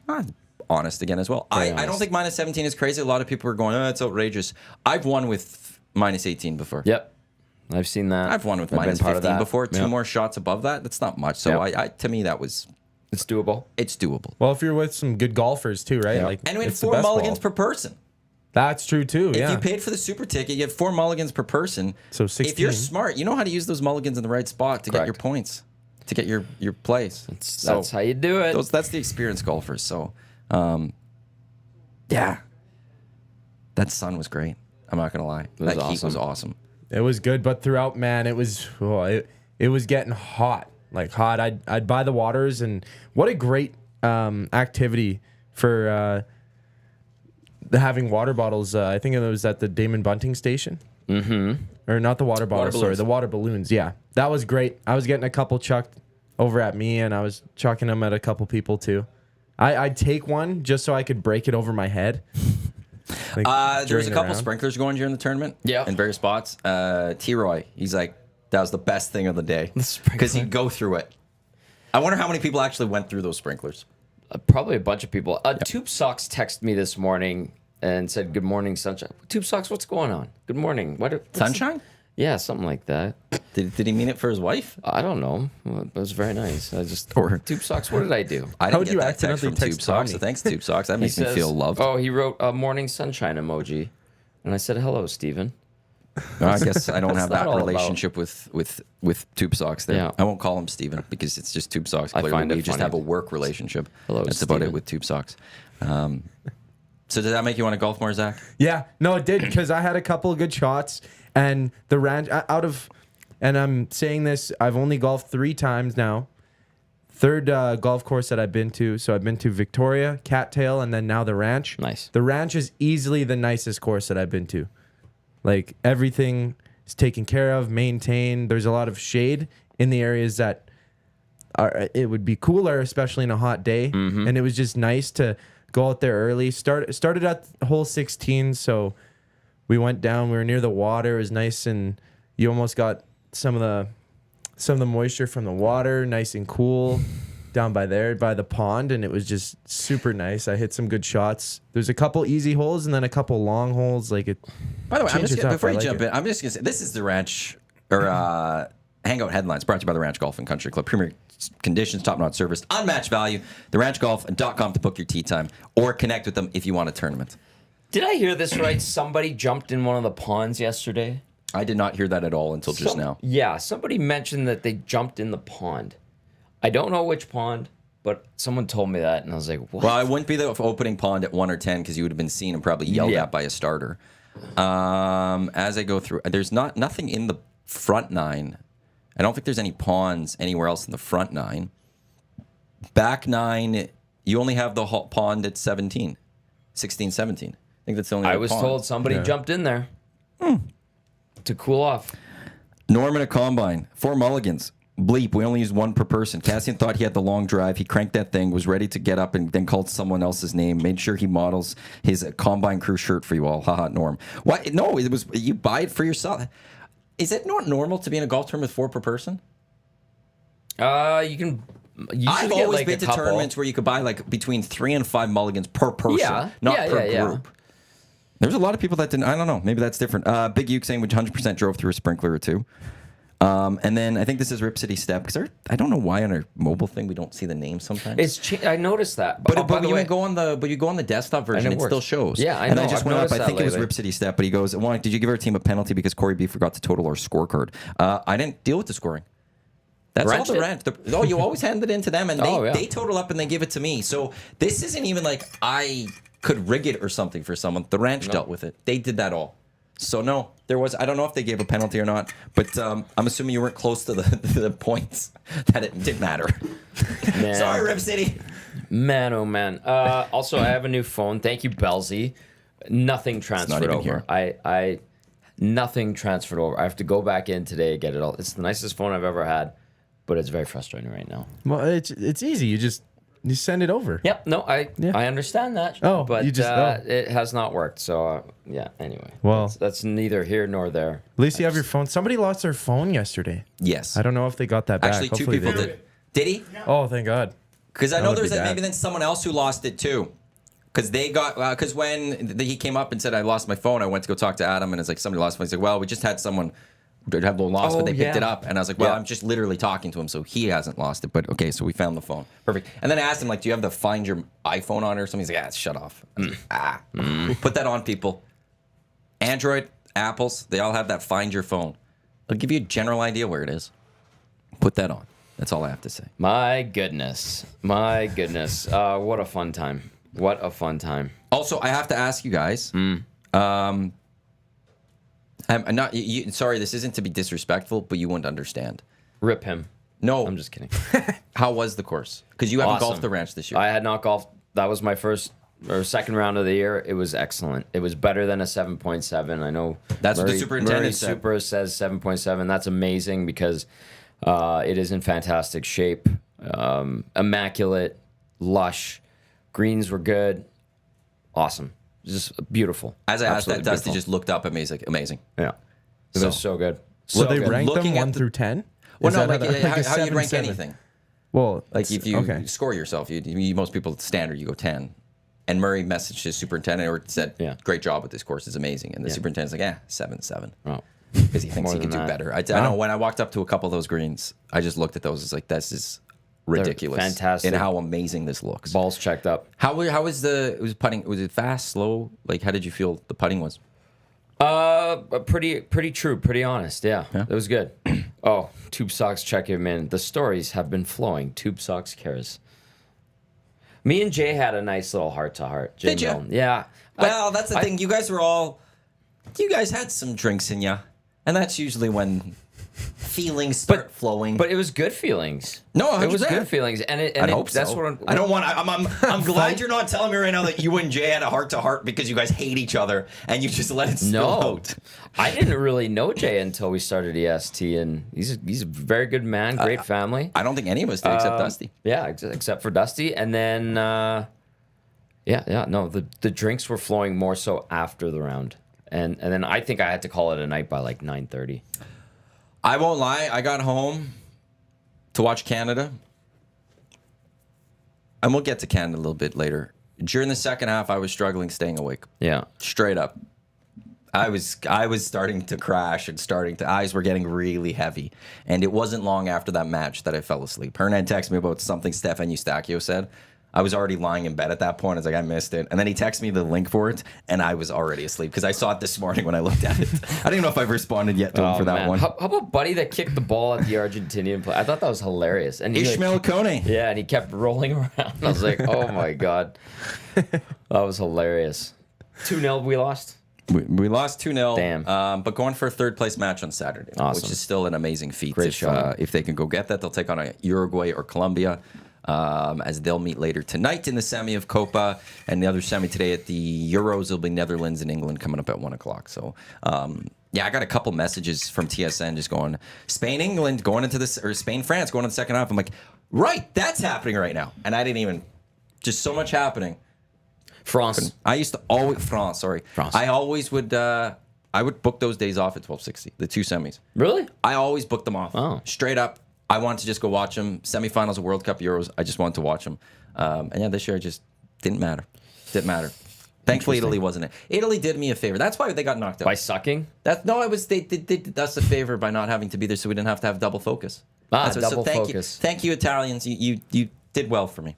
Honest again as well. Very I don't honest. think minus 17 is crazy. A lot of people are going, oh, it's outrageous. I've won with minus 18 before. Yep. I've seen that. I've won with I've been minus part of 15 that. before. Two Yeah. more shots above that. That's not much. So Yeah. to me, that was It's doable. it's doable. Well, if you're with some good golfers too, right? Yeah. Like, And we had it's the 4 best mulligans ball. per person. That's true too. If Yeah. you paid for the super ticket, you had 4 mulligans per person. So If you're 16. smart, you know how to use those mulligans in the right spot to get Correct. your points. to get your place. That's how you do it. That's the experienced golfers. So, yeah, that sun was great. I'm not gonna lie. That heat was awesome. It was good, but throughout, man, it was getting hot, like hot. I'd buy the waters, and what a great activity for having water bottles. I think it was at the Damon Bunting station. Or not the water bottles, sorry, the water balloons. Yeah, that was great. I was getting a couple chucked over at me, and I was chucking them at a couple people too. I'd take one just so I could break it over my head. Like, there was a couple sprinklers going during the tournament. Yeah. In various spots. T-Roy, he's like, that was the best thing of the day. Because he'd go through it. I wonder how many people actually went through those sprinklers. Probably a bunch of people. Tube Socks texted me this morning and said, "Good morning, sunshine." Tube Socks, what's going on? Good morning. Sunshine? Yeah, something like that. Did he mean it for his wife? I don't know. Well, it was very nice. I just Tube Socks. What did I do? I How'd didn't you get that text accidentally from text Tube Socks. Tommy? So thanks, Tube Socks. That makes me feel loved. Oh, he wrote a morning sunshine emoji, and I said, "Hello, Steven." Well, I guess I don't have that that all relationship with Tube Socks there. Yeah. I won't call him Steven because it's just Tube Socks. Clearly, find it we just funny. have a work relationship. Hello, That's about Steven. it with Tube Socks. So did that make you want to golf more, Zach? Yeah, no, it did, because I had a couple of good shots, and the ranch and I'm saying this, I've only golfed 3 times now. Third golf course that I've been to. So I've been to Victoria, Cattail, and then now the ranch. Nice. The ranch is easily the nicest course that I've been to. Like, everything is taken care of, maintained. There's a lot of shade in the areas that it would be cooler, especially in a hot day. And it was just nice to go out there early. Started at hole 16, so we went down. We were near the water. It was nice, and you almost got some of the moisture from the water, nice and cool, down by the pond, and it was just super nice. I hit some good shots. There's a couple easy holes and then a couple long holes. Like it. By the way, before you I like jump it. in, I'm just gonna say this is the Ranch or Hangout headlines brought to you by the Ranch Golf and Country Club. Premier conditions, top-notch service, unmatched value. TheRanchGolf.com to book your tee time or connect with them if you want a tournament. Did I hear this right? Somebody jumped in one of the ponds yesterday. I did not hear that at all until just now. Yeah, somebody mentioned that they jumped in the pond. I don't know which pond, but someone told me that, and I was like, what? Well, I wouldn't be the opening pond at 1 or 10 because you would have been seen and probably yelled at by a starter. As I go through, there's nothing in the front 9. I don't think there's any ponds anywhere else in the front 9. Back 9, you only have the pond at 17, 16, 17. I think that's the only I other was pond. told somebody jumped in there to cool off. Norman at Combine, 4 mulligans. Bleep, we only used 1 per person. Cassian thought he had the long drive. He cranked that thing, was ready to get up, and then called someone else's name. Made sure he models his Combine crew shirt for you all. Haha, Norm. What? No, it was you buy it for yourself. Is it not normal to be in a golf tournament with 4 per person? You can. I've always been to tournaments where you could buy like between 3 and 5 mulligans per person, not per group. There's a lot of people that didn't. I don't know. Maybe that's different. Big Uke saying we 100% drove through a sprinkler or 2. And then I think this is Rip City Step because I don't know why on our mobile thing we don't see the name sometimes. I noticed that, but you go on the desktop version, it still shows. Yeah, I know. And I just I've went up. I noticed think that it was lately. Rip City Step, but he goes, "Iwanyk, did you give our team a penalty because Corey B forgot to total our scorecard?" I didn't deal with the scoring. That's all the rent. You always hand it in to them, and they total up and they give it to me. So this isn't even like I could rig it or something for someone. The ranch dealt with it. They did that all. So no, there was. I don't know if they gave a penalty or not, but I'm assuming you weren't close to the points that it didn't matter. Sorry, Rip City. Man, oh man. Also, I have a new phone. Thank you, Belzy. Nothing transferred even over. here. I nothing transferred over. I have to go back in today and get it all. It's the nicest phone I've ever had, but it's very frustrating right now. Well, it's easy. You send it over. Yep. No, I understand that. Oh, but you just it has not worked. So yeah. Anyway, well, that's neither here nor there. At least you have your phone. Somebody lost their phone yesterday. Yes. I don't know if they got that back. Actually, 2 Hopefully people they did. Did he? Oh, thank God. Because I know would there's be bad. maybe then someone else who lost it too. Because they got because when he came up and said I lost my phone, I went to go talk to Adam and it's like somebody lost my phone. He's like, well, we just had someone have lost, but they picked it up, and I was like, well, I'm just literally talking to him, so he hasn't lost it. But okay, so we found the phone, perfect. And then I asked him like, do you have the Find Your iPhone on it or something? He's like, shut off. I was like, put that on, people. Android, Apples, they all have that Find Your phone. It'll give you a general idea where it is. Put that on. That's all I have to say. My goodness. What a fun time. What a fun time. Also, I have to ask you guys. I'm not. Sorry, this isn't to be disrespectful, but you wouldn't understand. Rip him. No, I'm just kidding. How was the course? Because you haven't Awesome. golfed the ranch this year. I had not golfed. That was my first or second round of the year. It was excellent. It was better than a 7.7. I know That's what the superintendent Murray said. Super says 7.7. That's amazing because it is in fantastic shape. Immaculate, lush. Greens were good. Awesome. Just beautiful. As I asked that, Absolutely Dusty beautiful. just looked up at me. He's like, amazing. Yeah. It So- was so good. Well, So they good. rank them Looking at 1 the- through 10? Well, Is no, that like, a- how a you'd 7, rank 7? anything. Well, Like if you okay. score yourself, most people standard you go 10. And Murray messaged his superintendent or said, Yeah. "Great job with this course, it's amazing." And the superintendent's like, 7.7, Oh. because he thinks More he can do than that. better. I know when I walked up to a couple of those greens, I just looked at those. It's like this is ridiculous, fantastic. and how amazing this looks. Balls checked up. How was was putting? Was it fast, slow? Like how did you feel the putting was? Pretty true, pretty honest. Yeah. It was good. Oh, Tube Socks check him in. The stories have been flowing. Tube Socks cares. Me and Jay had a nice little heart to heart. Did ya? Yeah. Well, that's the thing. You guys had some drinks in ya, and that's usually when feelings start flowing. But it was good feelings. No, it was 100%. good feelings, and I hope that's so. what I don't want. I'm glad you're not telling me right now that you and Jay had a heart to heart because you guys hate each other and you just let it spill No, out. I didn't really know Jay until we started EST, and he's a very good man, great family. I don't think any of us did except Dusty. Yeah, except for Dusty, and then no, the drinks were flowing more so after the round, and then I think I had to call it a night by like 9:30. I won't lie. I got home to watch Canada, and we'll get to Canada a little bit later. During the second half, I was struggling staying awake. Yeah, Straight up. I was starting to crash and eyes were getting really heavy. And it wasn't long after that match that I fell asleep. Hernan texted me about something Stefan Eustachio said. I was already lying in bed at that point. I was like, I missed it. And then he texted me the link for it, and I was already asleep because I saw it this morning when I looked at it. I don't even know if I've responded yet to him for that man. one. How about Buddy that kicked the ball at the Argentinian play? I thought that was hilarious. And he, Ishmael Kone. yeah, and he kept rolling around. I was like, oh my god, that was hilarious. 2-0, we lost. We lost 2-0. Damn. But going for a third place match on Saturday, Awesome. which is still an amazing feat. Great showing. If they can go get that, they'll take on a Uruguay or Colombia, as they'll meet later tonight in the semi of Copa, and the other semi today at the Euros will be Netherlands and England coming up at 1:00. So, yeah, I got a couple messages from TSN just going Spain, England going into this, or Spain, France going into the second half. I'm like, right, that's happening right now, and I didn't even. Just so much happening. France. I used to always France. Sorry, France. I always would. I would book those days off at 12:60. The two semis. Really? I always booked them off. Oh. Straight up. I wanted to just go watch them. Semifinals of World Cup, Euros. I just wanted to watch them. And yeah, this year it just didn't matter. Didn't matter. Thankfully, Italy wasn't it. Italy did me a favor. That's why they got knocked out. By sucking? They did us a favor by not having to be there, so we didn't have to have double focus. Double so thank focus. Thank you, Italians. You did well for me.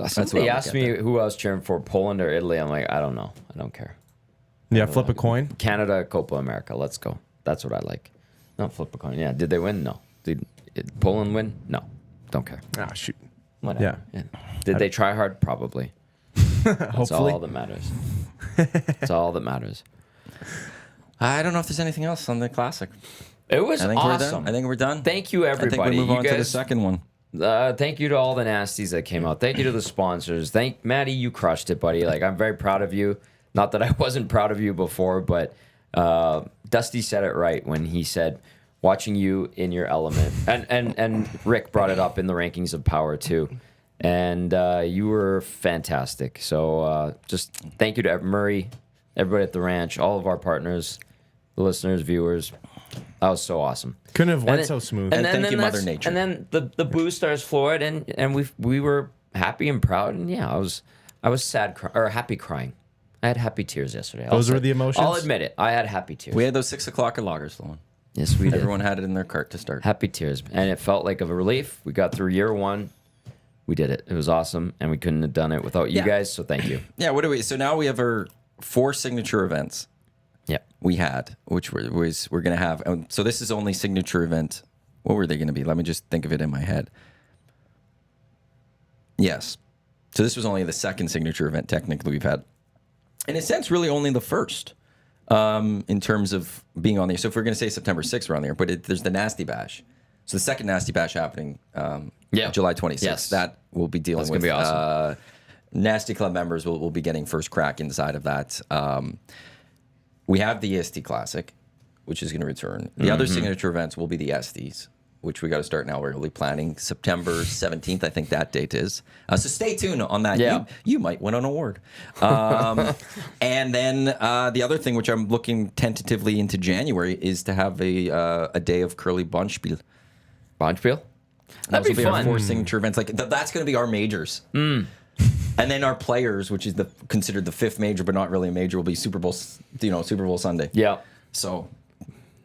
Somebody what I asked look me at who I was cheering for, Poland or Italy. I'm like, I don't know. I don't care. Yeah, flip a coin. Canada, Copa America. Let's go. That's what I like. Not flip a coin. Yeah. Did they win? No. Did Poland win? No. Don't care. Ah, shoot. Whatever. Yeah. Did they try hard? Probably. That's Hopefully. all that matters. That's all that matters. I don't know if there's anything else on the classic. It was I think we're awesome. done. I think we're done. Thank you, I think everybody. we move You on to the guys- second one. Thank you to all the nasties that came out. Thank you to the sponsors. Thank Maddie, you crushed it, buddy. Like, I'm very proud of you. Not that I wasn't proud of you before, but Dusty said it right when he said watching you in your element. And Rick brought it up in the rankings of power too. And you were fantastic. So just thank you to Murray, everybody at the ranch, all of our partners, the listeners, viewers. That was so awesome. Couldn't have went then- so smooth. And thank you, Mother that's- Nature. And then the boo stars floored, and we were happy and proud, and yeah, I was sad or happy crying. I had happy tears yesterday. Those were the emotions? I'll admit it. I had happy tears. We had those 6 o'clock loggers, Sloan. Yes, we did. Everyone had it in their cart to start. Happy tears, and it felt like a relief. We got through year one. We did it. It was awesome, and we couldn't have done it without you Yeah. guys. So thank you. Yeah, what do we? So now we have our 4 signature events. Yeah. We had, which we're going to have. So this is only signature event What were they going to be? Let me just think of it in my head. Yes. So this was only the second signature event technically we've had. In a sense, really only the first in terms of being on there. So if we're going to say September 6th, we're on there. But there's the Nasty Bash. So the second Nasty Bash happening July 26th. Yes. That will be dealing That's with. Gonna be awesome. Nasty Club members will be getting first crack inside of that. We have the EST Classic, which is going to return. The other signature events will be the ESTs, which we got to start now. We're really planning September 17th. I think that date is. So stay tuned on that. Yeah. You might win an award. And then the other thing, which I'm looking tentatively into January, is to have a day of curly Bonspiel. Bonspiel? Those That'd will be be our fun. 4 signature events. Like that's going to be our majors. And then our players, which is considered the 5th major, but not really a major, will be Super Bowl Sunday. Yeah. So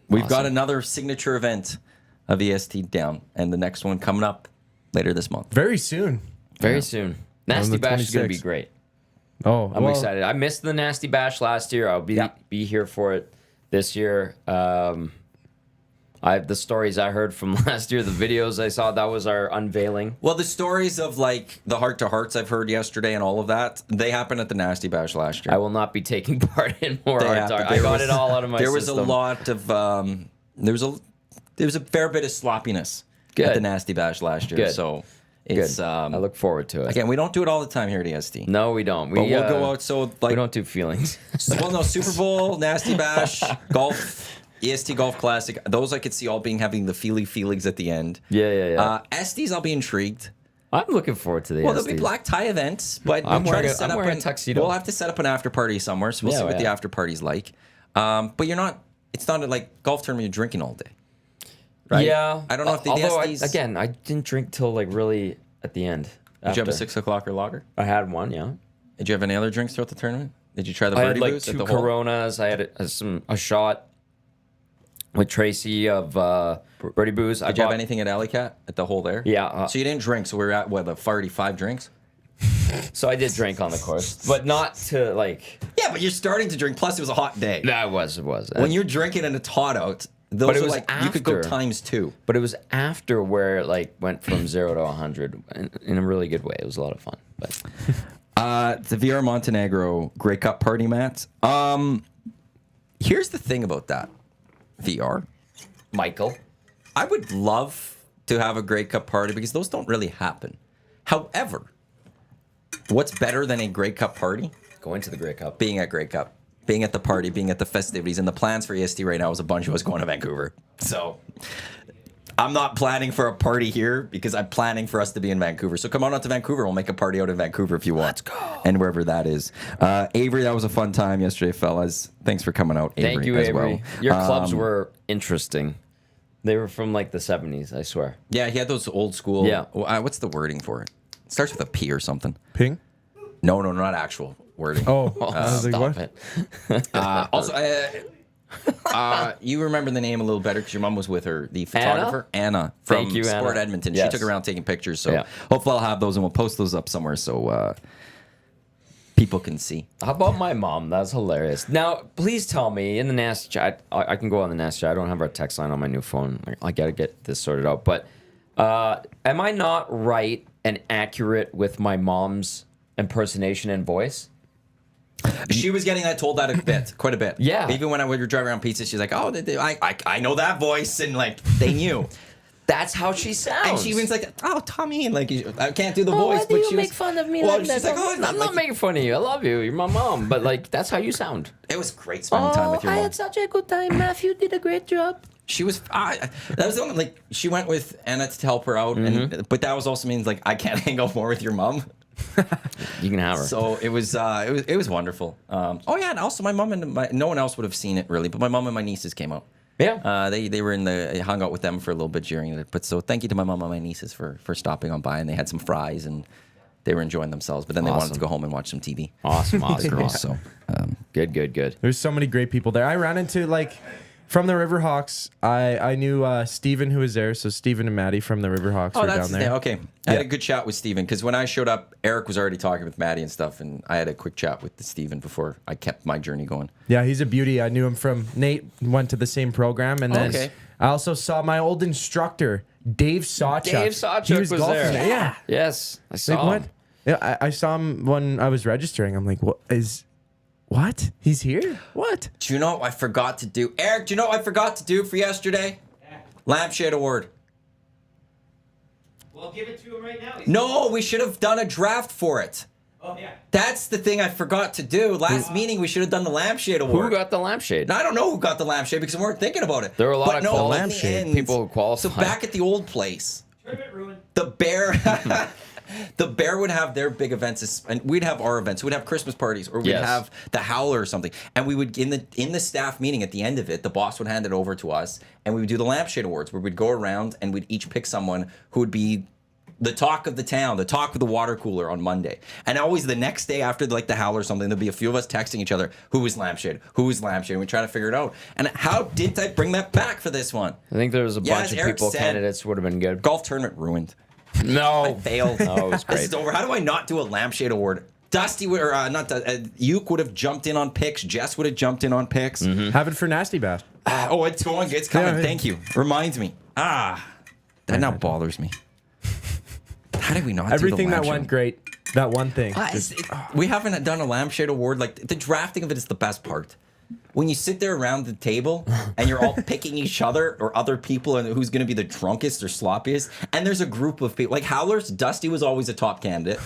we've got another signature event of EST down, and the next one coming up later this month. Very soon. Very soon. Nasty the Bash is going to be 26th. great. Oh, I'm excited. I missed the Nasty Bash last year. I'll be here for it this year. The stories I heard from last year, the videos I saw, that was our unveiling. Well, the stories of like the heart to hearts I've heard yesterday and all of that, they happened at the Nasty Bash last year. I will not be taking part in more They heart to happened. heart. I There got was- it all out of my There was system. a lot of there was a fair bit of sloppiness at Good. the Nasty Bash last year. Good. So Good. it's I look forward to it. again, we don't do it all the time here at EST. No, we don't. But we'll go out so We like don't do feelings. well, no, Super Bowl, Nasty Bash, golf, EST Golf Classic. Those I could see all having the feelings at the end. Yeah. STs, I'll be intrigued. I'm looking forward to the Well, there'll be ESTs. black tie events, but I'm we'll try wearing to a- set I'm up wearing a tuxedo. We'll have to set up an after party somewhere, so we'll see what the after party's like. But you're not. It's not like golf tournament. You're drinking all day. Right? Yeah. I don't know if the Although ESTs. I didn't drink till like really at the end. Did you have a After. 6 o'clock or lager? I had one, yeah. Did you have any other drinks throughout the tournament? Did you try the I birdie had like booze at 2 the hole? Coronas. I had a shot with Tracy of Birdie Booze. Did you have anything at Alley Cat at the hole there? Yeah. So you didn't drink. So we were at the 35 drinks. So I did drink on the course, but not to like. Yeah, but you're starting to drink. Plus, it was a hot day. That it was. When you're drinking and it's hot out, those But it are was like you could go after. ×2. But it was after where it like went from 0 to 100 in a really good way. It was a lot of fun. But The VR Montenegro Grey Cup party mat. Here's the thing about that VR. Michael, I would love to have a Grey Cup party because those don't really happen. However, what's better than a Grey Cup party? going to the Grey Cup. Being at Grey Cup, being at the party, being at the festivities, and the plans for EST right now is a bunch of us going to Vancouver. So I'm not planning for a party here because I'm planning for us to be in Vancouver. So come on out to Vancouver. We'll make a party out in Vancouver if you want. Let's go. And wherever that is. Avery, that was a fun time yesterday, fellas. Thanks for coming out, Avery, Thank you, as Avery. well. Your clubs were interesting. They were from like the 70s, I swear. Yeah, he had those old school. Yeah. What's the wording for it? It starts with a P or something. Ping? No, not actual wording. Oh, I was like, Stop what? it. Also, you remember the name a little better because your mom was with her, the photographer Anna from Thank you, Sport Anna. Edmonton. Yes. She took her around taking pictures. So Yeah. hopefully I'll have those and we'll post those up somewhere so people can see. How about my mom? That's hilarious. Now, please tell me in the nasty chat. I can go on the nasty chat. I don't have our text line on my new phone. I got to get this sorted out. But am I not right and accurate with my mom's impersonation and voice? She was getting that told that quite a bit. Yeah. Even when I would drive around pizza, she's like, "Oh, I know that voice," and like they knew. That's how she sounds. And she was like, "Oh, Tommy," and like I can't do the Oh, voice, why do but you she make was, fun of me well, like she's that? like, "Oh, I'm not making fun of you. I love you. You're my mom. But like, that's how you sound. It was great spending time with your mom. such a good time. Matthew did a great job. She was. That was the one. Like she went with Anna to help her out, but that was also means like I can't hang out more with your mom. You can have her. So it was wonderful. Oh yeah, and also my mom and no one else would have seen it really, but my mom and my nieces came out. yeah. They were hung out with them for a little bit during it. But so thank you to my mom and my nieces for stopping on by, and they had some fries and they were enjoying themselves. But then they wanted Awesome. to go home and watch some TV. Awesome. Girls, so Good. There's so many great people there. I ran into like from the Riverhawks. I knew Steven who was there. So Steven and Maddie from the Riverhawks oh, were that's down his there. name. Okay, I had a good chat with Steven because when I showed up, Eric was already talking with Maddie and stuff, and I had a quick chat with Steven before I kept my journey going. Yeah, he's a beauty. I knew him from Nate. Went to the same program, and then Okay. I also saw my old instructor, Dave Sawchuk. Dave Sawchuk He was golfing there. Yeah. Yes, I saw Like, him. what? Yeah, I saw him when I was registering. I'm like, what? He's here? What? Do you know what I forgot to do? Eric, do you know what I forgot to do for yesterday? Lampshade award. Well, give it to him right now. No, we should have done a draft for it. Oh, yeah. That's the thing I forgot to do. Last meeting, we should have done the lampshade award. Who got the lampshade? Now, I don't know who got the lampshade because we weren't thinking about it. There were a lot But of no, in the lampshade end- people who qualified. So back at the old place, Tournament ruined. the Bear, the Bear would have their big events, and we'd have our events. We'd have Christmas parties, or we'd Yes. have the Howler or something. And we would in the staff meeting at the end of it, the boss would hand it over to us, and we would do the lampshade awards, where we'd go around and we'd each pick someone who would be the talk of the town, the talk of the water cooler on Monday. And always the next day after like the Howler or something, there'd be a few of us texting each other, who was lampshade, and we try to figure it out. And how did I bring that back for this one? I think there was a Yeah, bunch as of Eric people said- candidates would have been good. Golf tournament ruined. No, Failed. No, it was This great. is over. How do I not do a lampshade award? Dusty would, or Uke would have jumped in on picks. Jess would have jumped in on picks. Have it for Nasty Bash. Oh, it's going. It's coming. Yeah. Thank you. Reminds me. That now bothers me. How did we not Everything do the that lampshade? went great. That one thing. We haven't done a lampshade award. Like the drafting of it is the best part. When you sit there around the table and you're all picking each other or other people and who's going to be the drunkest or sloppiest, and there's a group of people like Howlers. Dusty was always a top candidate.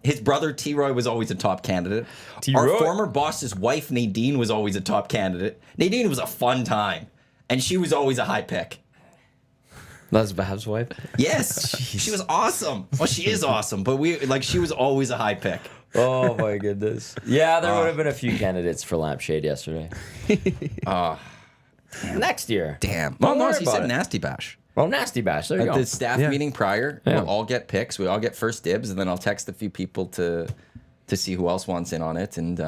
His brother T-Roy was always a top candidate. Our T-Roy. former boss's wife Nadine was always a top candidate. Nadine was a fun time, and she was always a high pick. That's Bab's wife. Yes, she was awesome. Well, she is awesome, but she was always a high pick. Oh my goodness. Yeah, there would have been a few candidates for lampshade yesterday. Next year. Damn. Don't Well, no, worry she about said it. Nasty Bash. Oh, Nasty Bash. There you At go. the staff Yeah. meeting prior, Yeah. we'll all get picks. We all get first dibs, and then I'll text a few people to see who else wants in on it, and we'll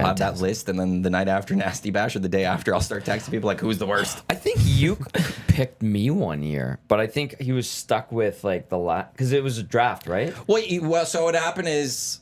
have that Fantastic. list. And then the night after Nasty Bash or the day after, I'll start texting people like, "Who's the worst?" I think you picked me one year, but I think he was stuck with like the because it was a draft, right? Well, so what happened is,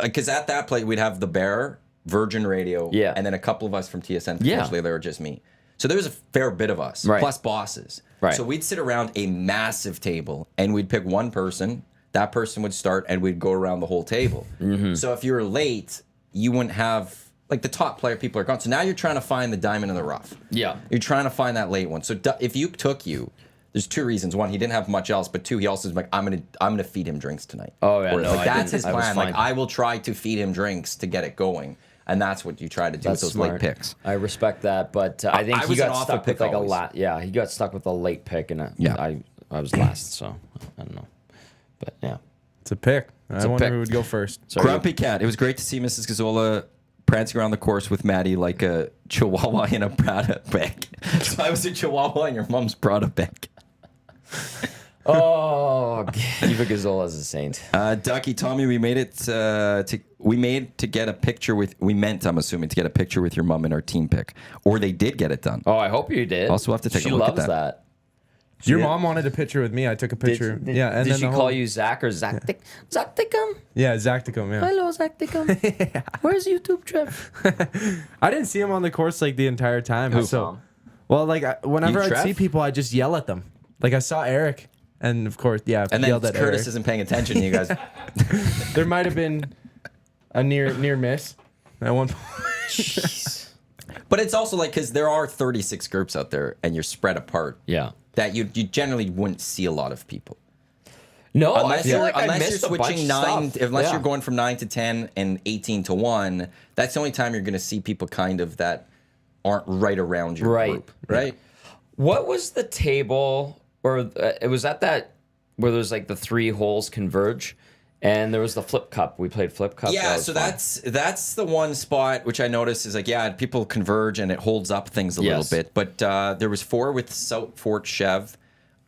because at that place we'd have the Bear, Virgin Radio, Yeah. and then a couple of us from TSN. Yeah. Potentially, they were just me. So there was a fair bit of us, Right. plus bosses. Right. So we'd sit around a massive table, and we'd pick one person. That person would start, and we'd go around the whole table. Mm-hmm. So if you were late, you wouldn't have like the top player. People are gone. So now you're trying to find the diamond in the rough. Yeah. You're trying to find that late one. So if Uke took you, there's two reasons. One, he didn't have much else, but two, he also is like, I'm gonna feed him drinks tonight. Oh, yeah, Or, no, like I that's didn't. his I was plan. Like fine. I will try to feed him drinks to get it going, and that's what you try to do with those late picks. I respect that, but I think I he was an got awful stuck with pick like always. Yeah, he got stuck with a late pick, and Yeah. I was last, so I don't know, but yeah. It's a pick. I a wonder pick. who would go first. Sorry. Grumpy Cat. It was great to see Mrs. Gazzola prancing around the course with Maddie like a Chihuahua in a Prada bag. So I was a Chihuahua in your mom's Prada bag. Oh, Eva Gazzola is a saint. Ducky, Tommy, we made it to get a picture with. We meant, I'm assuming, to get a picture with your mom in our team pick, or they did get it done. Oh, I hope you did. Also have to take she a look at loves that. Your did. mom wanted a picture with me. I took a picture. Yeah, and did then she the call whole- you Zach or Zachticum? Zachticum? Yeah, Zachticum. Yeah. Hello, Zachticum. Where's YouTube trip? I didn't see him on the course like the entire time. Who? So, well, like whenever You, I'd Trev? see people, I just yell at them. Like I saw Eric, and of course, yeah, And then yelled at Curtis Eric. isn't paying attention. You guys. There might have been a near miss at one point. But it's also like because there are 36 groups out there, and you're spread apart. Yeah. That you generally wouldn't see a lot of people. No, Unless I feel you're, like I unless you're missed a bunch switching of nine, stuff. unless Yeah. you're going from 9 to 10 and 18 to 1, that's the only time you're going to see people kind of that aren't right around your Right. group, right? What was the table, or it was at that where there's like the 3 holes converge, and there was the flip cup. We played flip cup. Yeah, That was so fun. that's the one spot which I noticed is like, yeah, people converge and it holds up things a Yes. little bit. But there was 4 with South Fort Chev.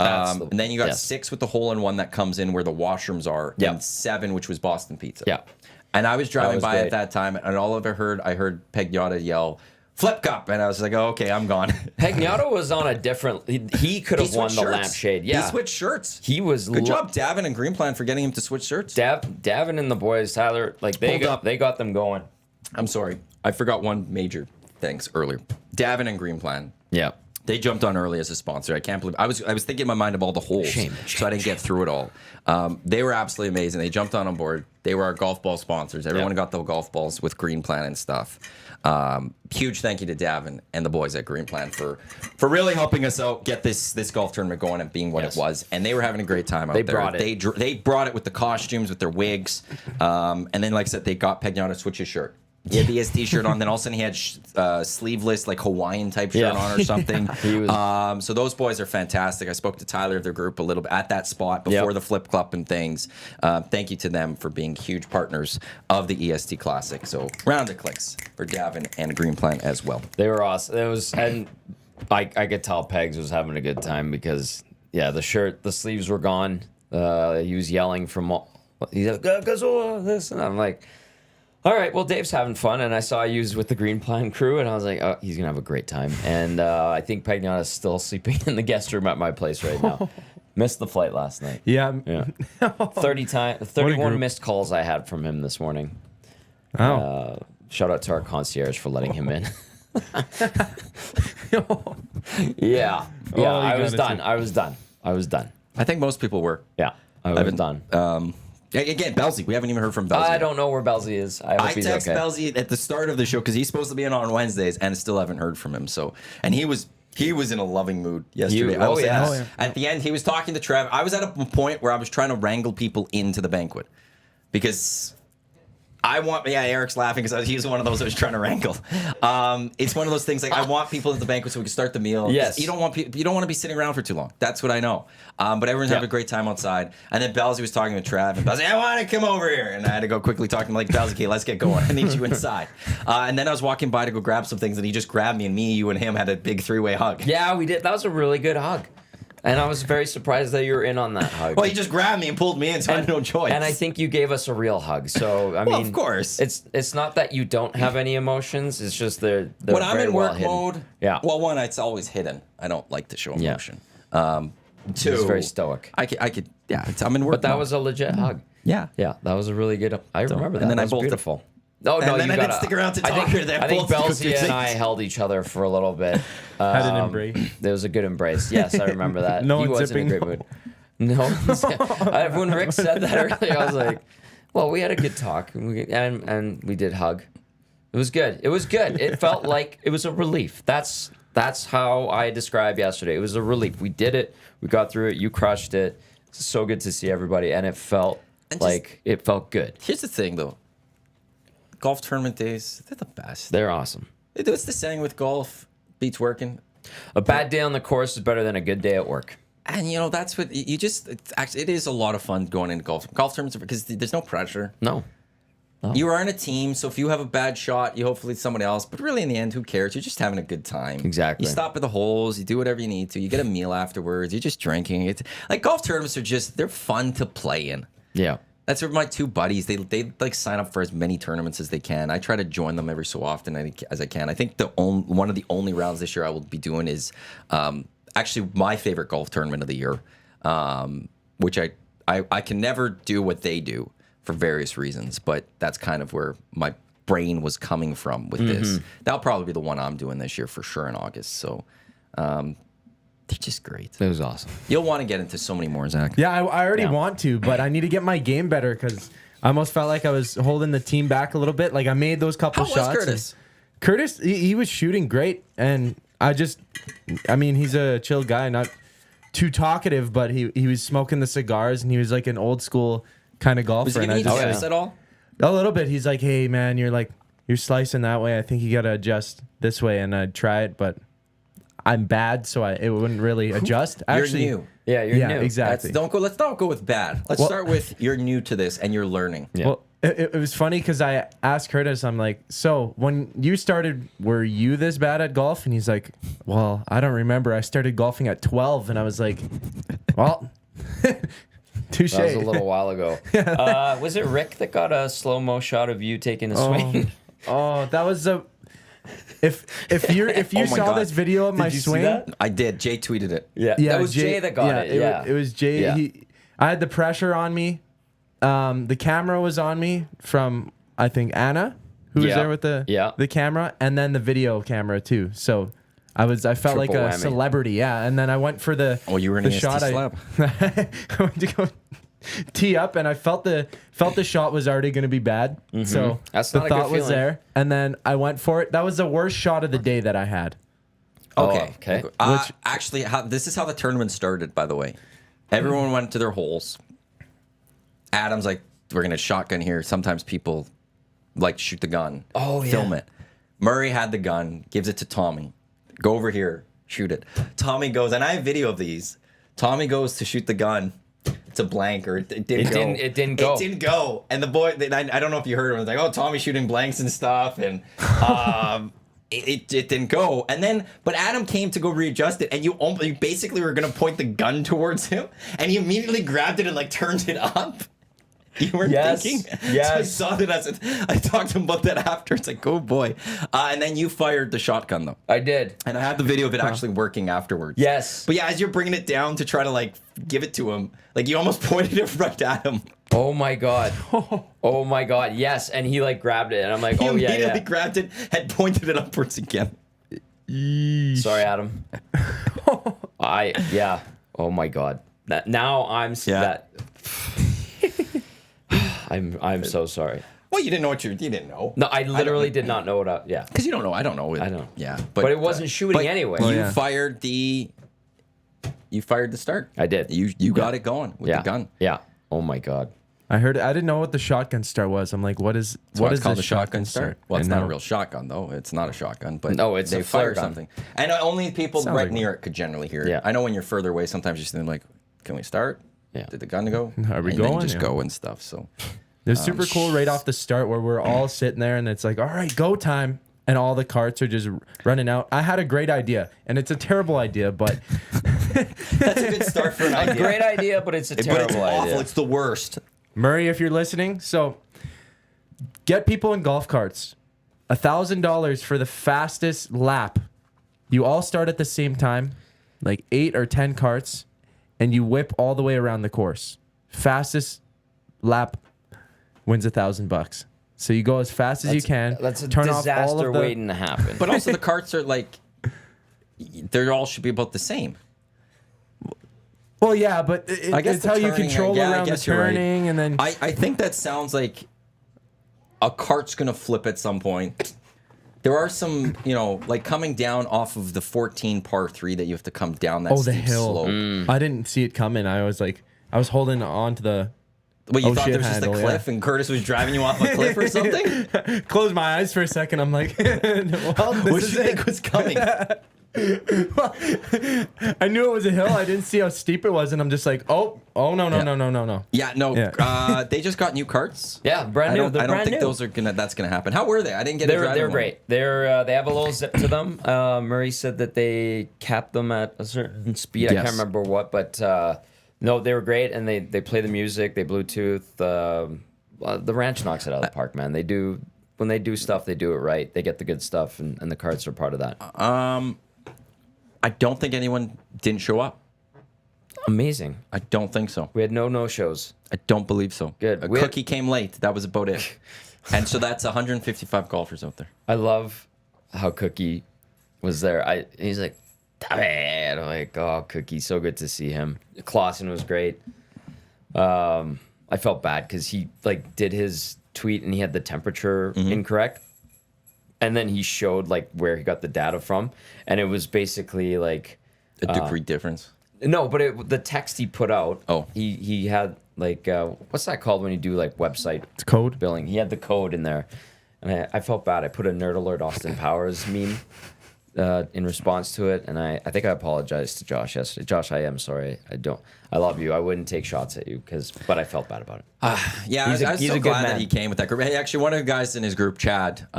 That's the- And then you got yes. 6 with the hole-in-one that comes in where the washrooms are, Yeah. and 7 which was Boston Pizza. Yeah. And I was driving was by great. at that time, and all of I heard Peg Yotta yell, "Flip cup," and I was like, oh, okay, I'm gone. Pagnato was on a different. He could have won the switched shirts. lampshade. Yeah, He switched shirts. He was Good job, Davin and Greenplan, for getting him to switch shirts. Davin and the boys, Tyler, like Hold up. they got them going. I'm sorry. I forgot one major thanks earlier. Davin and Greenplan. Yeah. They jumped on early as a sponsor. I can't believe I was thinking in my mind of all the holes, so I didn't get through it all. They were absolutely amazing. They jumped on board. They were our golf ball sponsors. Everyone got the golf balls with Green Plan and stuff. Huge thank you to Davin and the boys at Green Plan for really helping us out get this golf tournament going and being what it was. And they were having a great time out there. They brought it with the costumes, with their wigs, and then like I said, they got Pegnato to switch his shirt. He had the EST shirt on, then all of a sudden he had sleeveless, like Hawaiian type shirt on or something. So those boys are fantastic. I spoke to Tyler of their group a little bit at that spot before the Flip Club and things. Thank you to them for being huge partners of the EST Classic. So round of clicks for Gavin and Green Plan as well. They were awesome. It was, and I could tell Pegs was having a good time because the sleeves were gone. He was yelling from he's like Gazzola this, and I'm like, all right, well, Dave's having fun, and I saw you was with the Green Plan crew, and I was like, oh, he's going to have a great time. And I think Pagnata's still sleeping in the guest room at my place right now. Missed the flight last night. Yeah. 31 missed calls I had from him this morning. Oh. Shout out to our concierge for letting him in. I was done. I think most people were. Yeah, I was done. Again, Belzy. We haven't even heard from Belzy. I don't know where Belzy is. I hope he's text okay. Belzy at the start of the show because he's supposed to be in on Wednesdays, and still haven't heard from him. So, and he was in a loving mood yesterday. At the end, he was talking to Trev. I was at a point where I was trying to wrangle people into the banquet because Eric's laughing because he was one of those I was trying to wrangle. It's one of those things like I want people at the banquet so we can start the meal. Yes. You don't want to be sitting around for too long. That's what I know. But everyone's having a great time outside. And then Belzy was talking to Trav, and Belzy, I want to come over here. And I had to go quickly talk to him like, Belzy, okay, let's get going. I need you inside. And then I was walking by to go grab some things, and he just grabbed me, and you and him had a big three-way hug. Yeah, we did. That was a really good hug. And I was very surprised that you were in on that hug. Well, he just grabbed me and pulled me in, so I had no choice. And I think you gave us a real hug. So, I mean, of course. It's not that you don't have any emotions. It's just they're when I'm very in well work hidden. mode, well, one, it's always hidden. I don't like to show emotion. Two, it's very stoic. I could I'm in work But that mode. was a legit hug. Yeah. Yeah, that was a really good. I remember that. And then that I was bolted. beautiful. No, And then I didn't stick around to talk. I think Belzy and I held each other for a little bit. Had an embrace. There was a good embrace. Yes, I remember that. No he one was in a zipping, great mood. No. When Rick said that earlier, I was like, well, we had a good talk. And we did hug. It was good. It felt like it was a relief. That's how I described yesterday. It was a relief. We did it. We got through it. You crushed it. It's so good to see everybody. And it felt it felt good. Here's the thing, though. Golf tournament days, they're the best. They're awesome. It's the saying with golf, beats working. A bad day on the course is better than a good day at work. And, that's what you just, it is a lot of fun going into golf tournaments because there's no pressure. No. You are in a team, so if you have a bad shot, you hopefully it's somebody else. But really, in the end, who cares? You're just having a good time. Exactly. You stop at the holes, you do whatever you need to. You get a meal afterwards. You're just drinking. It's like golf tournaments they're fun to play in. Yeah. That's where my two buddies, they like sign up for as many tournaments as they can. I try to join them every so often as I can. I think one of the only rounds this year I will be doing is actually my favorite golf tournament of the year, which I can never do what they do for various reasons, but that's kind of where my brain was coming from with this. That'll probably be the one I'm doing this year for sure in August. So they're just great. It was awesome. You'll want to get into so many more, Zach. Yeah, I already want to, but I need to get my game better because I almost felt like I was holding the team back a little bit. Like I made those couple shots. How was Curtis? Curtis, he was shooting great, and he's a chill guy, not too talkative, but he was smoking the cigars, and he was like an old school kind of golfer. Was he giving you tips at all? A little bit. He's like, hey man, you're slicing that way. I think you gotta adjust this way, and I'd try it, but I'm bad, so it wouldn't really adjust. Actually, you're new. Yeah, you're new. Exactly. Let's not go with bad. Let's start with you're new to this and you're learning. Yeah. Well, it was funny because I asked Curtis, I'm like, so when you started, were you this bad at golf? And he's like, well, I don't remember. I started golfing at 12, and I was like, well, touche. That was a little while ago. Was it Rick that got a slow-mo shot of you taking a swing? Oh, that was a... If you Oh my saw God. this video of my you see swing, that? I did. Jay tweeted it. Yeah, that was Jay that got it. Yeah, it was Jay. Yeah. I had the pressure on me. The camera was on me from I think Anna, who was there with the camera, and then the video camera too. So I felt like Triple a whammy. celebrity, yeah. And then I went for the you were an the EST shot. slab. I went to go tee up, and I felt the shot was already going to be bad. So That's the not a good thought was feeling. there, and then I went for it. That was the worst shot of the day that I had. Okay. okay. Actually, this is how the tournament started, by the way. Everyone went to their holes. Adam's like, we're going to shotgun here. Sometimes people like to shoot the gun. Oh, yeah. Film it. Murray had the gun, gives it to Tommy. Go over here, shoot it. Tommy goes, and I have video of these. Tommy goes to shoot the gun. It's a blank, or it didn't go. It didn't go. It didn't go. And the boy, I don't know if you heard him. It was like, oh, Tommy's shooting blanks and stuff. And it didn't go. And then, but Adam came to go readjust it. And you basically were going to point the gun towards him. And he immediately grabbed it and like turned it up. You weren't thinking? Yes. So I saw that. I talked to him about that after. It's like, oh boy. And then you fired the shotgun though. I did. And I had the video of it actually working afterwards. Yes. But yeah, as you're bringing it down to try to like give it to him, like you almost pointed it right at him. Oh my god. Oh my god. Yes. And he like grabbed it, and I'm like, He oh yeah, immediately yeah. grabbed it, had pointed it upwards again. Sorry, Adam. Yeah. Oh my god. Now I'm Yeah. I'm so sorry. Well, you didn't know what you didn't know. No, I literally did not know what. Yeah. Because you don't know. I don't know. I don't. Yeah, But it wasn't shooting but anyway. You yeah. fired the. You fired the start. I did. You got it going with Yeah. the gun. Yeah. Oh my god. I heard. I didn't know what the shotgun start was. I'm like, what is That's why it's called the a shotgun start. Well, it's And not a now- real shotgun though. It's not a shotgun, but No, it's they a flare fire gun. something, and only people Sounds right like near it could generally hear it. Yeah. I know when you're further away, sometimes you're sitting like, "Can we start? Yeah. Did the gun go? Are we and then going? you just Yeah. go and stuff." So It was super cool right off the start where we're all sitting there and it's like, all right, go time. And all the carts are just running out. I had a great idea, and it's a terrible idea, but that's a good start for an A idea. great idea, but it's a but terrible it's awful. idea. It's the worst. Murray, if you're listening, so get people in golf carts. $1,000 for the fastest lap. You all start at the same time, like 8 or 10 carts, and you whip all the way around the course. Fastest lap wins $1,000. So you go as fast as you can. That's a turn off all disaster of the, waiting to happen. But also the carts are like, they all should be about the same. Well, yeah, but I guess it's the how you turning, control yeah, I around the guess you're right. turning, and then I think that sounds like a cart's gonna flip at some point. There are some, like coming down off of the 14 par 3 that you have to come down that the steep hill. slope. I didn't see it coming. I was holding on to the. Well, you Oh, thought shit there was just a handle, cliff and Curtis was driving you off a cliff or something? Closed my eyes for a second. I'm like, well, this What is did you it. think was coming? I knew it was a hill. I didn't see how steep it was, and I'm just like, no. Yeah, no. Yeah. They just got new carts. Yeah, brand new. I They're don't brand think new. that's gonna happen. How were they? I didn't get a drive. They're great. They have a little zip to them. Murray said that they capped them at a certain speed. I Yes. can't remember what, but no, they were great, and they play the music. They Bluetooth. The ranch knocks it out of the park, man. They do when they do stuff, they do it right. They get the good stuff, and the carts are part of that. I don't think anyone didn't show up. Amazing. I don't think so. We had no shows. I don't believe so. Good. A We had- Cookie came late. That was about it. And so that's 155 golfers out there. I love how Cookie was there. He's like, "David." I'm like, oh, Cookie, so good to see him. Clausen was great. I felt bad because he like did his tweet and he had the temperature incorrect, and then he showed like where he got the data from, and it was basically like A degree difference. no, but the text he put out. Oh. he had like what's that called when you do like website It's code. billing? He had the code in there, and I felt bad. I put a Nerd Alert Austin Powers meme in response to it, and I think I apologized to Josh yesterday. Josh, I am sorry. I love you. I wouldn't take shots at you but I felt bad about it. Yeah, He's a- I was he's so a good glad that man. he came with that group. Hey, actually, one of the guys in his group, Chad, It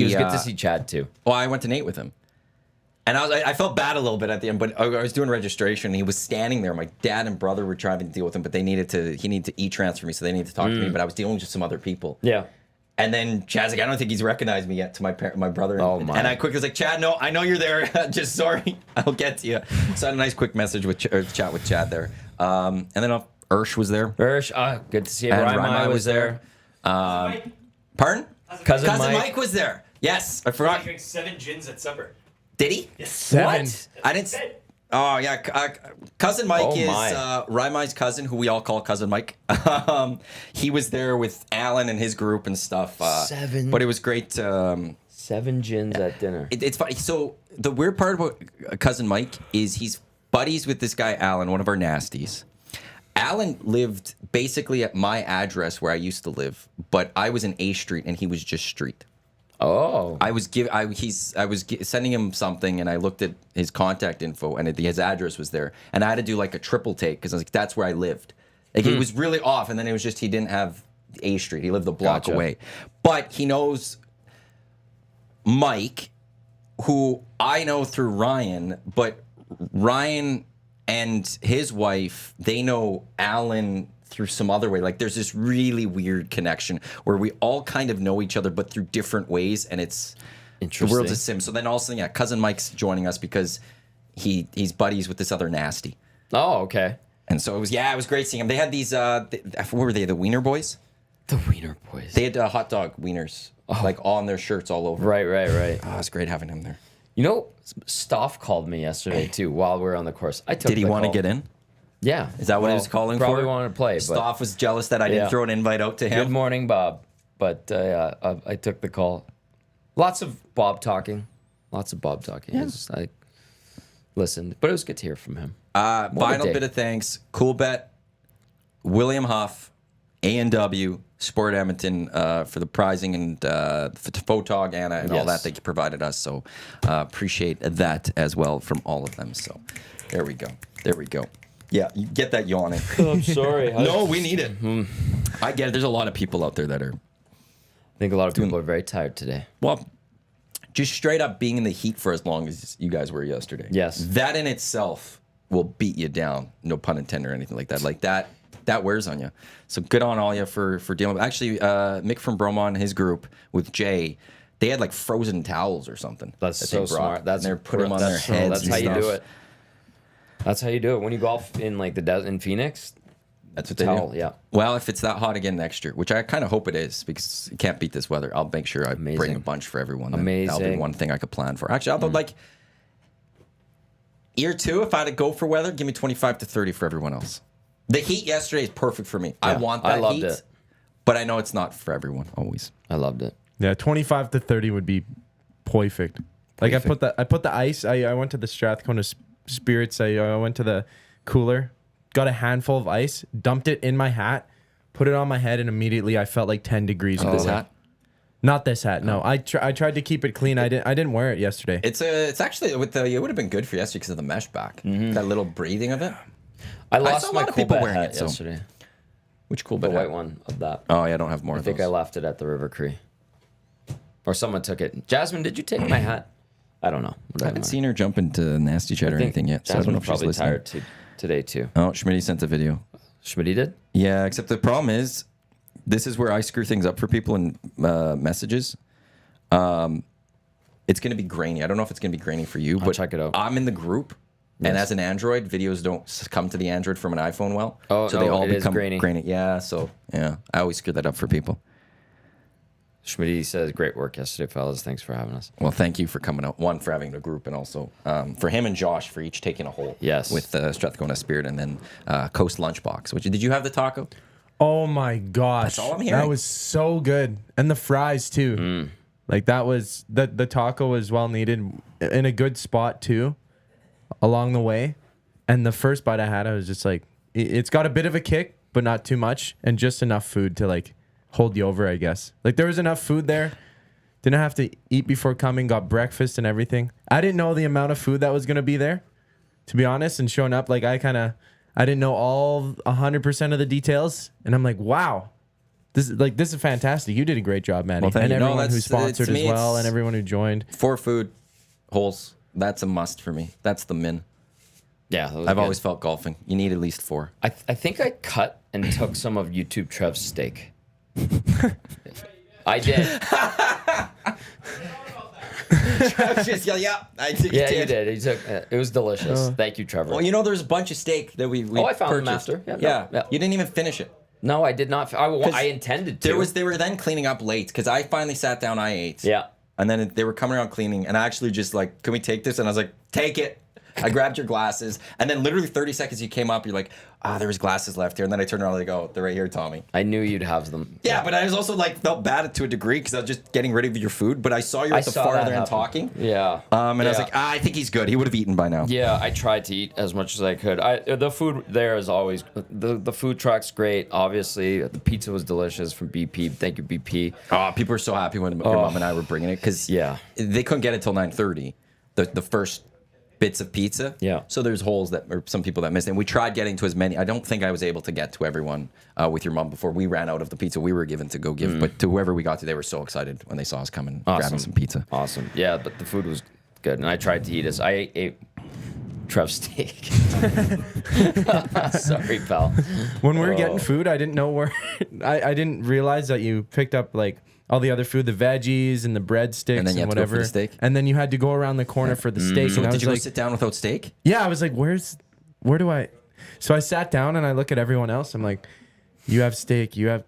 was good to see Chad too. Well, I went to Nate with him. And I felt bad a little bit at the end, but I was doing registration. And he was standing there. My dad and brother were trying to deal with him, but he needed to e-transfer me, so they needed to talk to me. But I was dealing with just some other people. Yeah. And then Chad's like, I don't think he's recognized me yet to my brother. Oh, my. And I quickly was like, Chad, no, I know you're there. Just sorry. I'll get to you. So I had a nice quick message chat with Chad there. And then Ursh was there. Ursh, good to see him. And Ryan Raimai was there. Pardon? Cousin Cousin Mike. Mike was there. Yes, I I forgot. drank 7 gins at supper. Did he? 7. What? I didn't. Oh yeah, cousin Mike Oh, is my. Raimai's cousin, who we all call cousin Mike. He was there with Alan and his group and stuff. 7. But it was great. 7 gins at dinner. It's funny. So the weird part about cousin Mike is he's buddies with this guy Alan, one of our nasties. Alan lived basically at my address where I used to live, but I was in A Street and he was just street. Oh. I was sending him something, and I looked at his contact info, and his address was there, and I had to do like a triple take because I was like, that's where I lived. Like it was really off, and then it was just he didn't have A Street. He lived a block Gotcha. away, but he knows Mike, who I know through Ryan, but Ryan and his wife, they know Alan through some other way. Like there's this really weird connection where we all kind of know each other, but through different ways, and it's the Interesting. world's a sim. So then also, yeah, cousin Mike's joining us because he's buddies with this other nasty, Oh, okay. and so it was great seeing him. They had these what were they, the Wiener Boys? The Wiener Boys. They had hot dog wieners like on their shirts all over. Right. Oh, it's great having him there. You know, Stoff called me yesterday too while we were on the course. I took. Did he the want to call. get in? Yeah. Is that what he was calling for? Probably wanted to play. But Stoff was jealous that I didn't Yeah. throw an invite out to him. good morning, Bob. But I took the call. Lots of Bob talking. Yeah. I listened, but it was good to hear from him. Final day. bit of thanks. Cool Bet, William Huff, A&W, Sport Edmonton for the prizing and photog, Anna, and all Yes. that they provided us. So appreciate that as well from all of them. So there we go. Yeah, you get that yawning. I'm sorry. No, we need it. I get it. There's a lot of people out there that are, I think a lot of people are very tired today. well, just straight up being in the heat for as long as you guys were yesterday. Yes. That in itself will beat you down. No pun intended or anything like that. Like that wears on you. So good on all you for dealing with. Actually, Mick from Bromont, his group with Jay, they had like frozen towels or something. That's that so they brought. smart. That's and they're putting them on their heads. That's and how you stuff. do it. That's how you do it. When you golf in like the desert in Phoenix, That's what they towel, do. yeah. Well, if it's that hot again next year, which I kind of hope it is, because you can't beat this weather, I'll make sure I bring Amazing. a bunch for everyone. That'll Amazing. be one thing I could plan for. Actually, I'll like year 2, if I had to go for weather, give me 25 to 30 for everyone else. The heat yesterday is perfect for me. I Yeah, want I that loved heat, it. but I know it's not for everyone always. I loved it. Yeah, 25 to 30 would be perfect. Like Perfect. I put the ice. I went to the Strathcona Spirits. I went to the cooler, got a handful of ice, dumped it in my hat, put it on my head, and immediately I felt like 10 degrees. This cooler. hat. Not this hat. No, I tried to keep it clean. I didn't wear it yesterday. It's actually with the, it would have been good for yesterday because of the mesh back. That little breathing of it. I saw lost a my lot of cool people bet wearing hat it, so- yesterday. Which cool The bit white hat? one of that. Oh yeah, I don't have more I of think those. I left it at the River Cree. Or someone took it. Jasmine, did you take my hat? I don't know. I haven't seen her jump into nasty chat or anything yet, so I don't know Jasmine if was she's probably listening. tired today too. Oh, Schmitty sent a video. Schmitty did? Yeah, except the problem is, this is where I screw things up for people in messages. It's going to be grainy. I don't know if it's going to be grainy for you, but check it out. I'm in the group, and as an Android, videos don't come to the Android from an iPhone well. Oh, so no, they all it is become grainy. Yeah, so yeah, I always screw that up for people. Schmitty says, great work yesterday, fellas. Thanks for having us. Well, thank you for coming out. One, for having the group, and also for him and Josh for each taking a hole. Yes. With Strathcona Spirit, and then Coast Lunchbox. Which, did you have the taco? Oh my gosh, That's all I'm hearing. that was so good, and the fries too. Like that was the taco was well needed in a good spot too, along the way. And the first bite I had, I was just like, it's got a bit of a kick, but not too much, and just enough food to like hold you over, I guess. Like there was enough food there. Didn't have to eat before coming. Got breakfast and everything. I didn't know the amount of food that was gonna be there, to be honest. And showing up, like I didn't know all 100% of the details, and I'm like, wow, this is fantastic. You did a great job, Maddie, Well, thank and you. No, everyone who that's- sponsored to as me, well, it's- and everyone who joined. 4 food holes. That's a must for me. That's the min. Yeah, that was I've good. always felt golfing. You need at least 4. I think I cut and took some of YouTube Trev's steak. I did. yeah, I think Yeah, you did. He took. It was delicious. Thank you, Trevor. Well, you know, there's a bunch of steak that we I found them purchased. after. Yeah, no, Yeah, yeah. you didn't even finish it. No, I did not. I intended to. They were then cleaning up late because I finally sat down. I ate. Yeah. And then they were coming around cleaning, and I actually just like, can we take this? And I was like, take it. I grabbed your glasses, and then literally 30 seconds you came up, you're like, there was glasses left here. And then I turned around and I go, they're right here, Tommy. I knew you'd have them. Yeah, but I was also like, felt bad to a degree because I was just getting rid of your food. But I saw you at the far other end talking. Yeah. And I was like, I think he's good. He would have eaten by now. Yeah, I tried to eat as much as I could. The food there is always the food truck's great. Obviously, the pizza was delicious from BP. Thank you, BP. Oh, people were so happy when your mom and I were bringing it because they couldn't get it till 9:30. The first bits of pizza. Yeah. So there's holes or some people that missed it. And we tried getting to as many. I don't think I was able to get to everyone with your mom before we ran out of the pizza we were given to go give. But to whoever we got to, they were so excited when they saw us coming, grabbing some pizza. Awesome. Yeah, but the food was good, and I tried to eat it. I ate Trev's steak. Sorry, pal. When we were getting food, I didn't know where. I didn't realize that you picked up like all the other food, the veggies and the breadsticks and, then you had to go whatever. for the steak? And then you had to go around the corner for the steak. So And I did was you go like, sit down without steak? yeah, I was like, where do I? So I sat down and I look at everyone else. I'm like, you have steak. You have,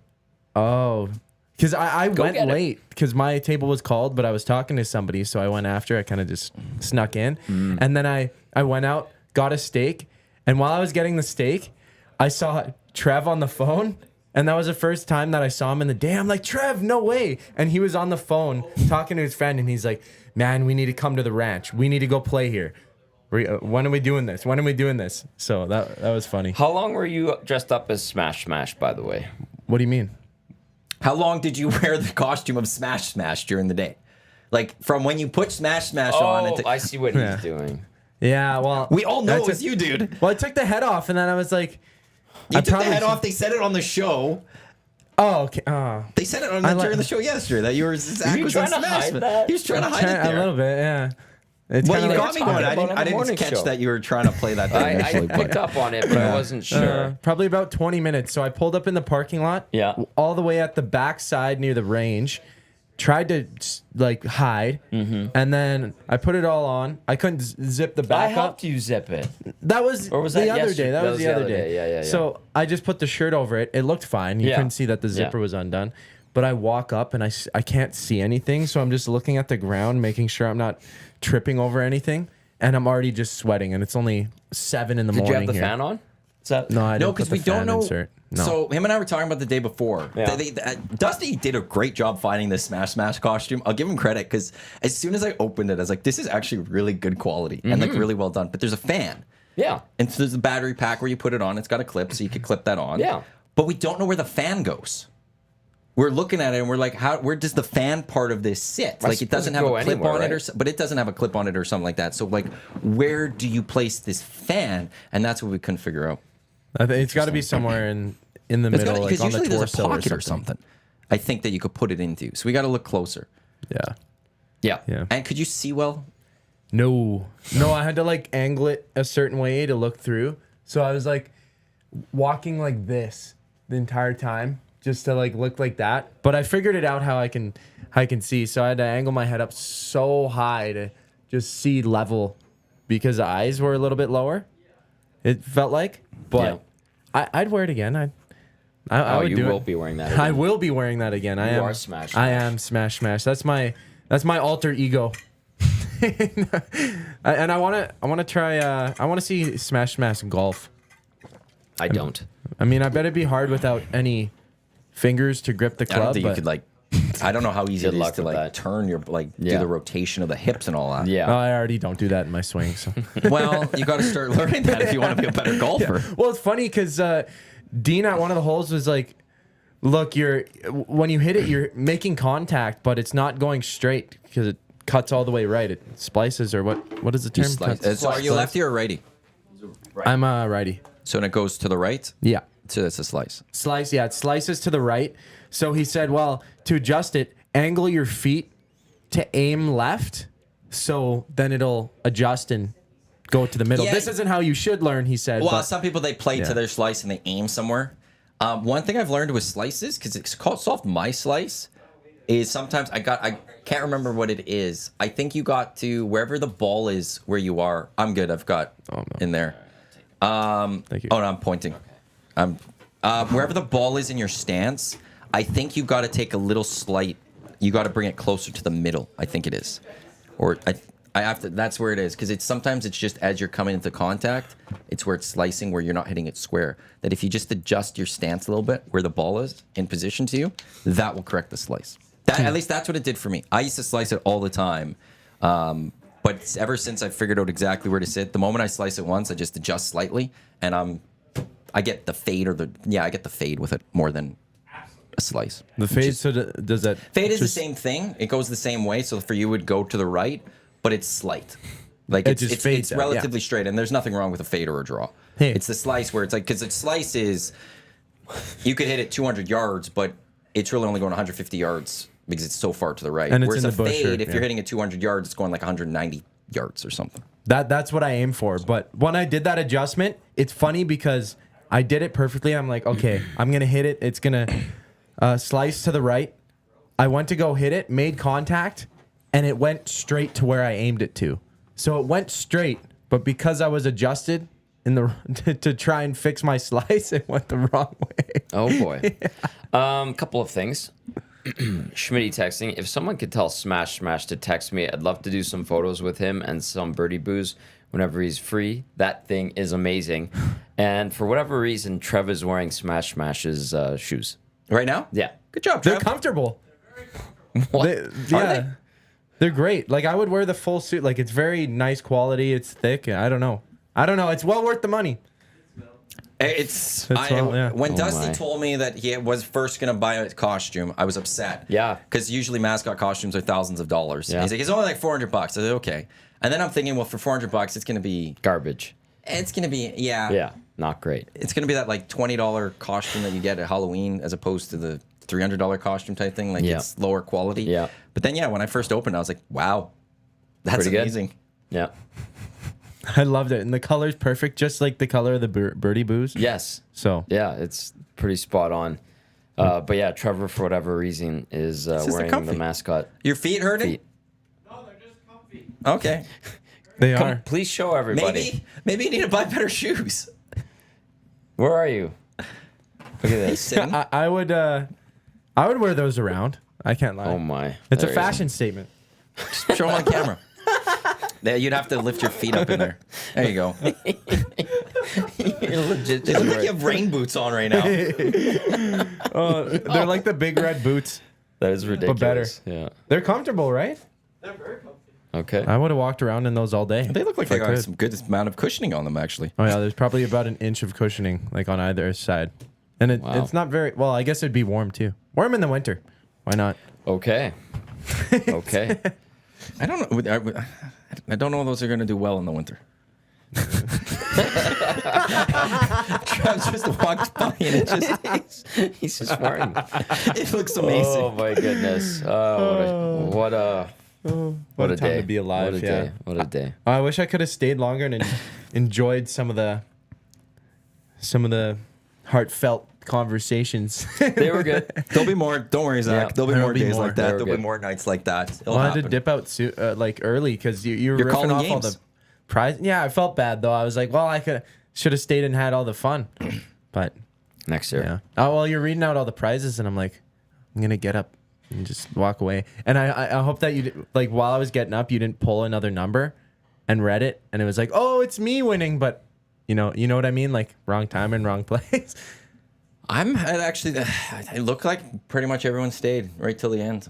because I went get it. late because my table was called, but I was talking to somebody, so I went after. I kind of just snuck in, and then I went out, got a steak, and while I was getting the steak, I saw Trev on the phone. And that was the first time that I saw him in the day. I'm like, Trev, no way. And he was on the phone talking to his friend. And he's like, man, we need to come to the ranch. We need to go play here. When are we doing this? When are we doing this? So that was funny. How long were you dressed up as Smash Smash, by the way? What do you mean? How long did you wear the costume of Smash Smash during the day? Like from when you put Smash Smash on. Oh, I see what he's doing. Yeah, well. We all know it was you, dude. Well, I took the head off and then I was like. You took the head off. They said it on the show. Oh, okay. They said it during the show yesterday that you were Zach was trying on to Smash. hide that? He was trying to hide it there. A little bit, yeah. It's Well, kinda you like- got me going. talking about I on the didn't morning catch show. that you were trying to play that thing I initially. picked up on it, but I wasn't sure. Probably about 20 minutes. So I pulled up in the parking lot. Yeah. All the way at the back side near the range. Tried to like hide, and then I put it all on. I couldn't zip the I back up. helped you zip it. That was Or was the that other yesterday? day. That was the other day. Yeah. So I just put the shirt over it. It looked fine. You Yeah. couldn't see that the zipper was undone. But I walk up and I can't see anything. So I'm just looking at the ground, making sure I'm not tripping over anything. And I'm already just sweating. And it's only 7 in the Did you morning have the here. fan on? Is that No, I didn't. No, put because the we don't fan know. insert. No. So him and I were talking about the day before. Yeah. Dusty did a great job finding this Smash Smash costume. I'll give him credit because as soon as I opened it, I was like, this is actually really good quality and like really well done. But there's a fan. Yeah. And so there's a battery pack where you put it on. It's got a clip, so you could clip that on. Yeah. But we don't know where the fan goes. We're looking at it and we're like, where does the fan part of this sit? Like it doesn't have a clip anywhere, on it, right? but it doesn't have a clip on it or something like that. So like, where do you place this fan? And that's what we couldn't figure out. I think it's got to be somewhere in the It's middle, because like on the usually there's a torso pocket or something. I think that you could put it into. So we got to look closer. Yeah. Yeah. Yeah. And could you see well? No, I had to like angle it a certain way to look through. So I was like walking like this the entire time just to like look like that. But I figured it out how I can see. So I had to angle my head up so high to just see level because the eyes were a little bit lower. It felt like, but I'd wear it again. I would you do will it. be wearing that I again. will be wearing that again. I am are Smash I Smash. am Smash Smash. That's my alter ego. And I want to try. I want to see Smash Smash golf. I don't. I mean, I bet it'd be hard without any fingers to grip the I don't club. think you but could like. I don't know how easy it Good is luck to with like that. turn your do Yeah. the rotation of the hips and all that. Yeah. I already don't do that in my swing. So Well, you got to start learning that if you want to be a better golfer. well, it's funny because Dean at one of the holes was like, "Look, when you hit it, you're making contact, but it's not going straight because it cuts all the way right. It splices or what is the term? So are you lefty or righty? I'm a righty. So when it goes to the right, Yeah. so it's a slice. Slice, yeah, it slices to the right. So he said, well, to adjust it, angle your feet to aim left, so then it'll adjust and go to the middle. Yeah. This isn't how you should learn, he said. Well, but some people they play Yeah. to their slice and they aim somewhere. One thing I've learned with slices, because it's called soft my slice, is sometimes I can't remember what it is. I think you got to wherever the ball is where you are. I'm good. I've got in there. Thank you. Oh no, I'm pointing. Wherever the ball is in your stance, I think you got to take a little slight. you got to bring it closer to the middle. I think it is, or I have to. That's where it is because sometimes it's just as you're coming into contact, it's where it's slicing where you're not hitting it square. That if you just adjust your stance a little bit where the ball is in position to you, that will correct the slice. At least that's what it did for me. I used to slice it all the time. But ever since I figured out exactly where to sit, the moment I slice it once, I just adjust slightly, and I get the fade I get the fade with it more than a slice. The fade, so does that... Fade is the same thing. It goes the same way. So for you, it would go to the right, but it's slight. Like it's relatively straight, and there's nothing wrong with a fade or a draw. Hey. It's the slice where it's like, because a slice is, you could hit it 200 yards, but it's really only going 150 yards. Because it's so far to the right. And it's whereas in a the bush, fade, if you're hitting it 200 yards, it's going like 190 yards or something. That's what I aim for. But when I did that adjustment, it's funny because I did it perfectly. I'm like, okay, I'm going to hit it. It's going to slice to the right. I went to go hit it, made contact, and it went straight to where I aimed it to. So it went straight, but because I was adjusted to try and fix my slice, it went the wrong way. Oh, boy. Couple of things. Schmitty texting. If someone could tell Smash to text me, I'd love to do some photos with him and some birdie boos whenever he's free. That thing is amazing. And for whatever reason, Trev is wearing Smash's shoes. Right now? Yeah. Good job, They're Trev. comfortable. What? Yeah. They're great. Like, I would wear the full suit. Like, it's very nice quality. It's thick. I don't know. It's well worth the money. When Dusty my. told me that he was first going to buy a costume, I was upset. Yeah. Because usually mascot costumes are thousands of dollars. Yeah. He's like, it's only like $400. I said, okay. And then I'm thinking, well, for $400, it's going to be... Garbage. It's going to be, yeah. Yeah. Not great. It's going to be that like $20 costume that you get at Halloween as opposed to the $300 costume type thing. Like, it's lower quality. Yeah. But then, when I first opened, I was like, wow, that's Pretty good. amazing. Yeah. I loved it. And the color's perfect, just like the color of the birdie boos. Yes. So Yeah, it's pretty spot on. But yeah, Trevor, for whatever reason, is just wearing comfy. the mascot Your feet hurting? feet. No, they're just comfy. Okay. they Come, are. please show everybody. Maybe you need to buy better shoes. Where are you? Look at He's this. sitting. I would wear those around. I can't lie. Oh my. It's There a he is. fashion statement. Show them on camera. Yeah, you'd have to lift your feet up in there. There you go. You're legit. They look like you have rain boots on right now. They're like the big red boots. That is ridiculous. better. Yeah. They're comfortable, right? They're very comfy. Okay. I would have walked around in those all day. They look like if they I got could. some good amount of cushioning on them, actually. Oh yeah, there's probably about an inch of cushioning like on either side, and Wow. it's not very well. I guess it'd be warm too. Warm in the winter. Why not? Okay. Okay. I don't know. I don't know if those are going to do well in the winter. Trav just walked by and it just He's just wearing. it looks amazing. Oh my goodness. What a What a time day. to be alive. What a Yeah. day. What a day. I wish I could have stayed longer and enjoyed some of the heartfelt conversations. They were good. There'll be more. Don't worry, Zach. Yeah. There'll be There'll more be days more. like that. They were There'll be good. more nights like that. It'll I had to happen. dip out like early because you were You're ripping calling off all games. the prize. Yeah, I felt bad though. I was like, well, I should have stayed and had all the fun, but Next year. yeah. Oh well, you're reading out all the prizes, and I'm like, I'm gonna get up and just walk away. And I hope that you like while I was getting up, you didn't pull another number and read it, and it was like, oh, it's me winning, but you know what I mean, like wrong time and wrong place. I look like pretty much everyone stayed right till the end.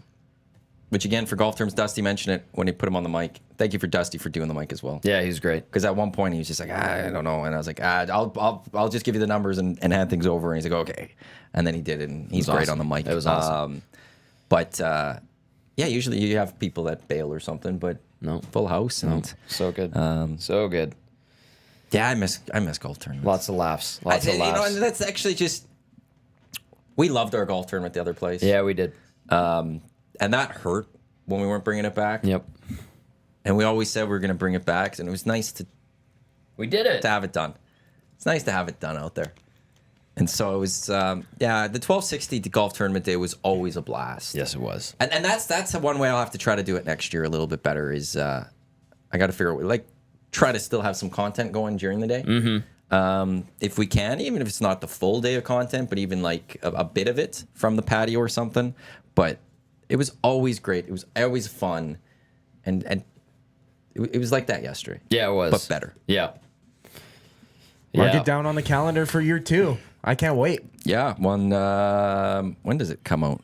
Which again, for golf terms, Dusty mentioned it when he put him on the mic. Thank you for Dusty for doing the mic as well. Yeah, he's great. Because at one point he was just like, I don't know, and I was like, I'll just give you the numbers and hand things over. And he's like, okay, and then he did it, and he's great awesome. on the mic. It was awesome. Yeah, usually you have people that bail or something, but No. full house and So good. So good. yeah, I miss golf tournaments. Lots of laughs. Lots of laughs. and that's actually just we loved our golf tournament the other place. Yeah, we did. And that hurt when we weren't bringing it back. Yep. And we always said we were going to bring it back, and it was nice to We did it. have it done. It's nice to have it done out there. And so it was, the 1260 golf tournament day was always a blast. Yes, it was. And that's one way I'll have to try to do it next year a little bit better is I got to figure out, try to still have some content going during the day. Mm-hmm. If we can, even if it's not the full day of content, but even like a bit of it from the patio or something. But It was always great. It was always fun, and it was like that yesterday. Yeah, it was. But better. Yeah. Mark Yeah. it down on the calendar for year 2. I can't wait. Yeah. When does it come out?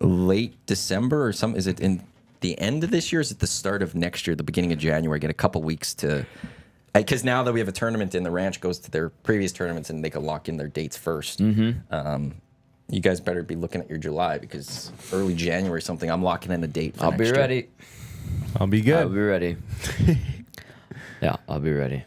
Late December or some? Is it in the end of this year? Or is it the start of next year? The beginning of January? Get a couple weeks to. Because now that we have a tournament in, the ranch goes to their previous tournaments and they can lock in their dates first. Mm-hmm. You guys better be looking at your July because early January something. I'm locking in a date. For I'll next be year. ready. I'll be good. I'll be ready. Yeah, I'll be ready.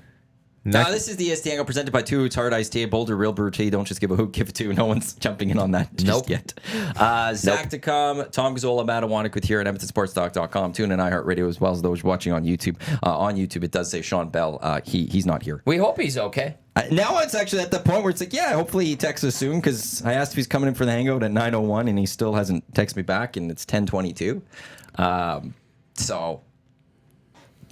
This is the EST Hangout presented by Two Hoots Hard Iced Tea, Boulder Real Brew Tea. Don't just give a hoot, give it two. No one's jumping in on that just yet. Zachticum, Tom Gazzola, Matt Iwanyk with here at EdmontonSportsTalk.com. Tune in iHeartRadio as well as those watching on YouTube. On YouTube, it does say Sean Bell. He's not here. We hope he's okay. Now it's actually at the point where it's like, yeah, hopefully he texts us soon because I asked if he's coming in for the Hangout at 9:01 and he still hasn't texted me back and it's 10:22. So,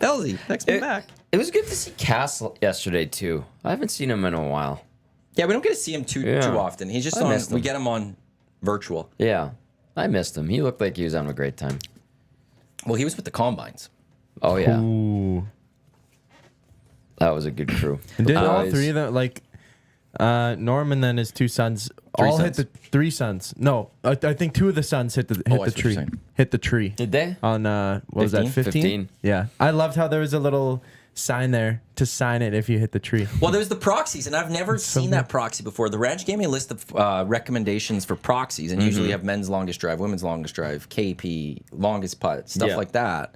Bellsy, text me back. It was good to see Cass yesterday too. I haven't seen him in a while. Yeah, we don't get to see him too often. He's just on. We get him on virtual. Yeah, I missed him. He looked like he was having a great time. Well, he was with the combines. Oh yeah, Ooh. that was a good crew. And did all Guys. 3 of them, like Norm and then his 2 sons, all sons. hit the 3 sons. No, I think 2 of the sons hit the I see what tree. you're saying. Hit the tree. Did they? On what was that? 15? 15? Yeah. I loved how there was a little sign there to sign it if you hit the tree. Well, there's the proxies, and I've never seen that proxy before. The ranch gave me a list of recommendations for proxies, and usually you have men's longest drive, women's longest drive, KP, longest putt, stuff like that.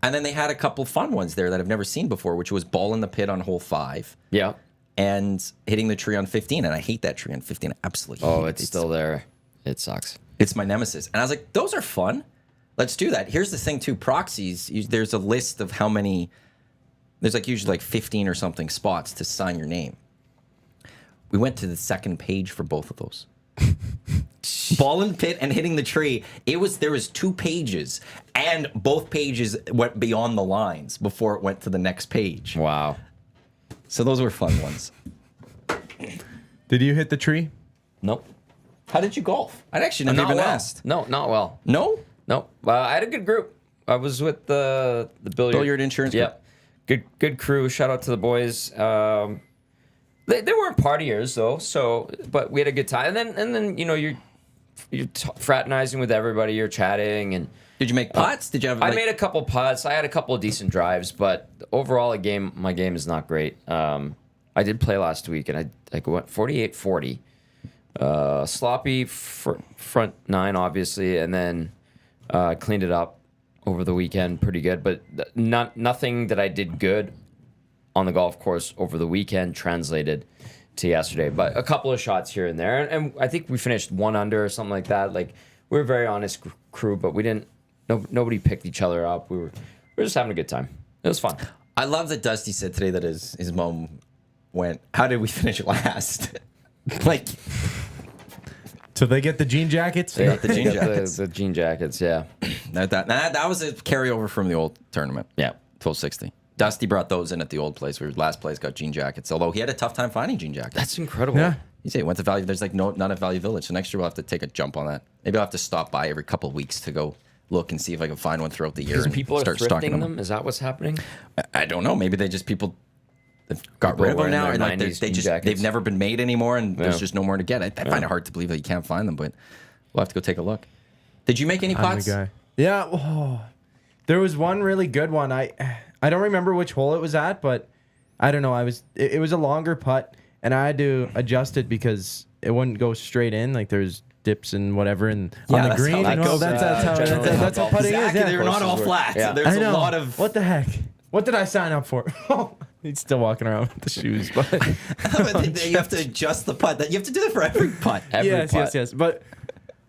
And then they had a couple fun ones there that I've never seen before, which was ball in the pit on hole 5 Yeah. and hitting the tree on 15. And I hate that tree on 15. I absolutely hate Oh, it. it's still there. It sucks. It's my nemesis. And I was like, those are fun. Let's do that. Here's the thing, too. Proxies, there's a list of how many. There's like usually like 15 or something spots to sign your name. We went to the second page for both of those. Ball in the pit and hitting the tree. There was 2 pages, and both pages went beyond the lines before it went to the next page. Wow. So those were fun ones. Did you hit the tree? Nope. How did you golf? I'd actually never Not even well. asked. No, not well. No? No. I had a good group. I was with the Billiard insurance group. Yep. Good crew. Shout out to the boys. They weren't partiers though, but we had a good time. And then you're fraternizing with everybody. You're chatting and. Did you make putts? Did you have? I made a couple putts. I had a couple of decent drives, but overall, my game is not great. I did play last week, and I went 48-40. Sloppy front 9, obviously, and then cleaned it up over the weekend pretty good. But nothing that I did good on the golf course over the weekend translated to yesterday. But a couple of shots here and there, and I think we finished 1 under or something like that. Like we were a very honest crew, but we didn't. Nobody picked each other up. We were just having a good time. It was fun. I love that Dusty said today that his mom went, "How did we finish last?" Like, So they get the jean jackets? They got the jean jackets. The jean jackets, yeah. That was a carryover from the old tournament. Yeah. 1260. Dusty brought those in at the old place. Where last place got jean jackets. Although he had a tough time finding jean jackets. That's incredible. Yeah. He said he went to Value. There's like none at Value Village. So next year we'll have to take a jump on that. Maybe I'll have to stop by every couple of weeks to go look and see if I can find one throughout the year. Because and people are start stocking thrifting them. Is that what's happening? I don't know. Maybe people have got People rid of them wearing now, their and like 90s they've jackets. never been made anymore, and there's Yeah. just no more to get. I find it hard to believe that you can't find them, but we'll have to go take a look. Did you make any I'm the putts? guy. Yeah. Oh, there was one really good one. I don't remember which hole it was at, but I don't know. It was a longer putt, and I had to adjust it because it wouldn't go straight in. Like there's dips and whatever, and Yeah, on the that's how green. that and all goes. That's how putting Exactly. is. Yeah. They're not all courses flat. work. Yeah. There's I know. a lot of. What the heck? What did I sign up for? He's still walking around with the shoes, but You have to adjust the putt. You have to do that for every putt. yes. But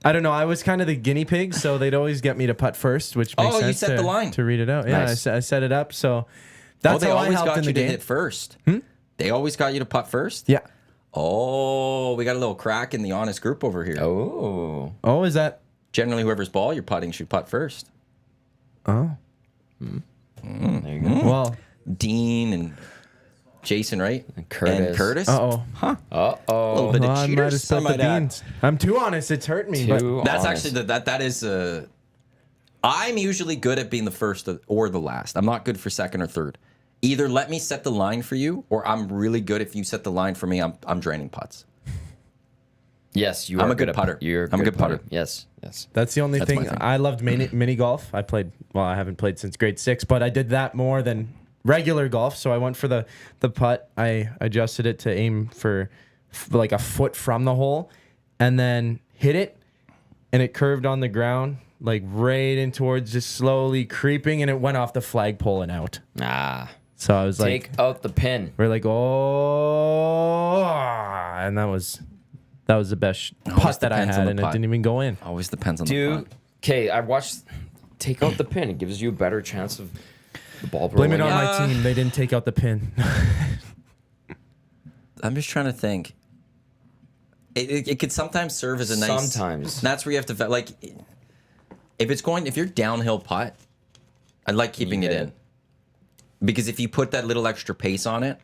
I don't know. I was kind of the guinea pig, so they'd always get me to putt first, which makes Oh, you sense set the line. to read it out. Yeah, Nice. I set it up, so that's they how I always helped got in you the to game. hit first. They always got you to putt first. Yeah. Oh, we got a little crack in the honest group over here. Oh. Oh, is that? Generally, whoever's ball you're putting should putt first. Oh. There you go. Well, Dean and Jason, right? And Curtis. Uh-oh. Huh? Uh A little oh. bit I of might have cheaters. spilled the might add. beans. I'm too honest. It's hurt me. But That's honest. actually that is I'm usually good at being the first or the last. I'm not good for second or third. Either let me set the line for you, or I'm really good if you set the line for me. I'm draining putts. Yes, you I'm are a good at putter. You're I'm a good putter. Yes, yes. that's the only That's my thing. thing. I loved mini golf. I played, well, I haven't played since grade 6, but I did that more than regular golf. So I went for the putt. I adjusted it to aim for like a foot from the hole and then hit it. And it curved on the ground, like right in towards, just slowly creeping. And it went off the flagpole and out. Ah, So I was like, take out the pin. we're like, oh, and that was the best putt that I depends on had, the and it putt. didn't even go in. Always depends on the Dude, putt. okay, I watched. Take out the pin. It gives you a better chance of the ball Blame it rolling on in. my team. They didn't take out the pin. I'm just trying to think. It could sometimes serve as a nice. Sometimes. That's where you have to like. If you're downhill putt, I like keeping it Yeah. in, because if you put that little extra pace on it,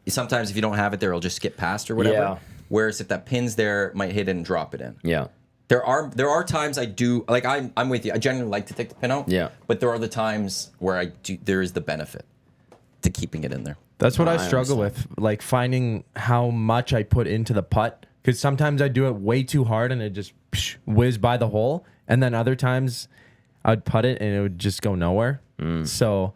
sometimes if you don't have it there, it'll just skip past or whatever. Yeah. Whereas if that pin's there, it might hit it and drop it in. Yeah. There are times I do like I'm with you. I generally like to take the pin out. Yeah. But there are the times where I do. There is the benefit to keeping it in there. That's what I I struggle with, like finding how much I put into the putt. Because sometimes I do it way too hard and it just whiz by the hole, and then other times I'd putt it and it would just go nowhere. So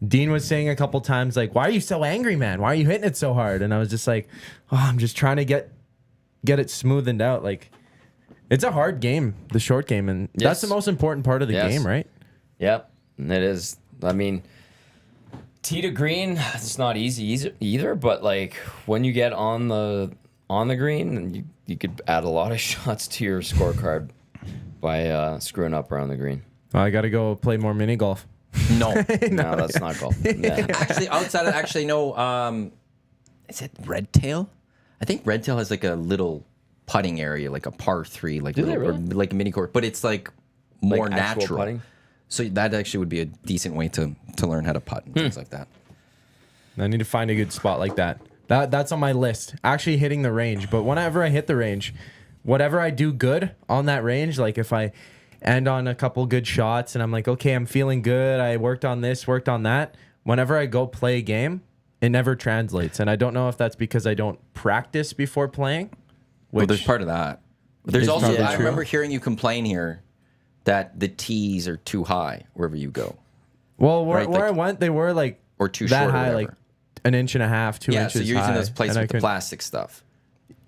Dean was saying a couple times, like, "Why are you so angry, man? Why are you hitting it so hard?" And I was just like, "Oh, I'm just trying to get it smoothened out." Like, it's a hard game, the short game, and that's Yes. the most important part of the Yes. game, right? Yep. And it is. I mean, tee to green, it's not easy either. But like when you get on the green, you could add a lot of shots to your scorecard by screwing up around the green. I got to go play more mini golf. No. No, that's not golf. Yeah. Actually, outside of no. Is it Red Tail? I think Red Tail has like a little putting area, like a par 3, like Do they little, or really? like a mini court, but it's like more Like actual natural. putting? So that actually would be a decent way to learn how to putt and things like that. I need to find a good spot like that. That's on my list. Actually hitting the range. But whenever I hit the range, whatever I do good on that range, like if I end on a couple good shots and I'm like, okay, I'm feeling good. I worked on this, worked on that. Whenever I go play a game, it never translates. And I don't know if that's because I don't practice before playing. Well, there's part of that. There's is also, probably I true. remember hearing you complain here that the tees are too high wherever you go. Well, where Right, like- I went, they were like Or too that short or high, whatever. like an inch and a half, 2 Yeah, inches so you're using high, those places and I with the couldn't- plastic stuff.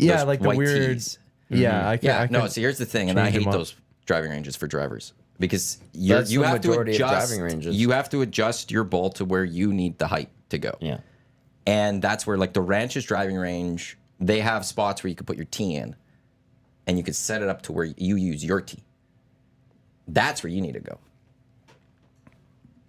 Yeah, those like the white weird. tees. Yeah, I can. Yeah, I no, can so here's the thing, and I change hate them up. those driving ranges for drivers because That's you the have to majority of adjust. driving ranges. You have to adjust your ball to where you need the height to go. Yeah. And that's where, like, the Ranch's driving range, they have spots where you can put your tee in and you can set it up to where you use your tee. That's where you need to go.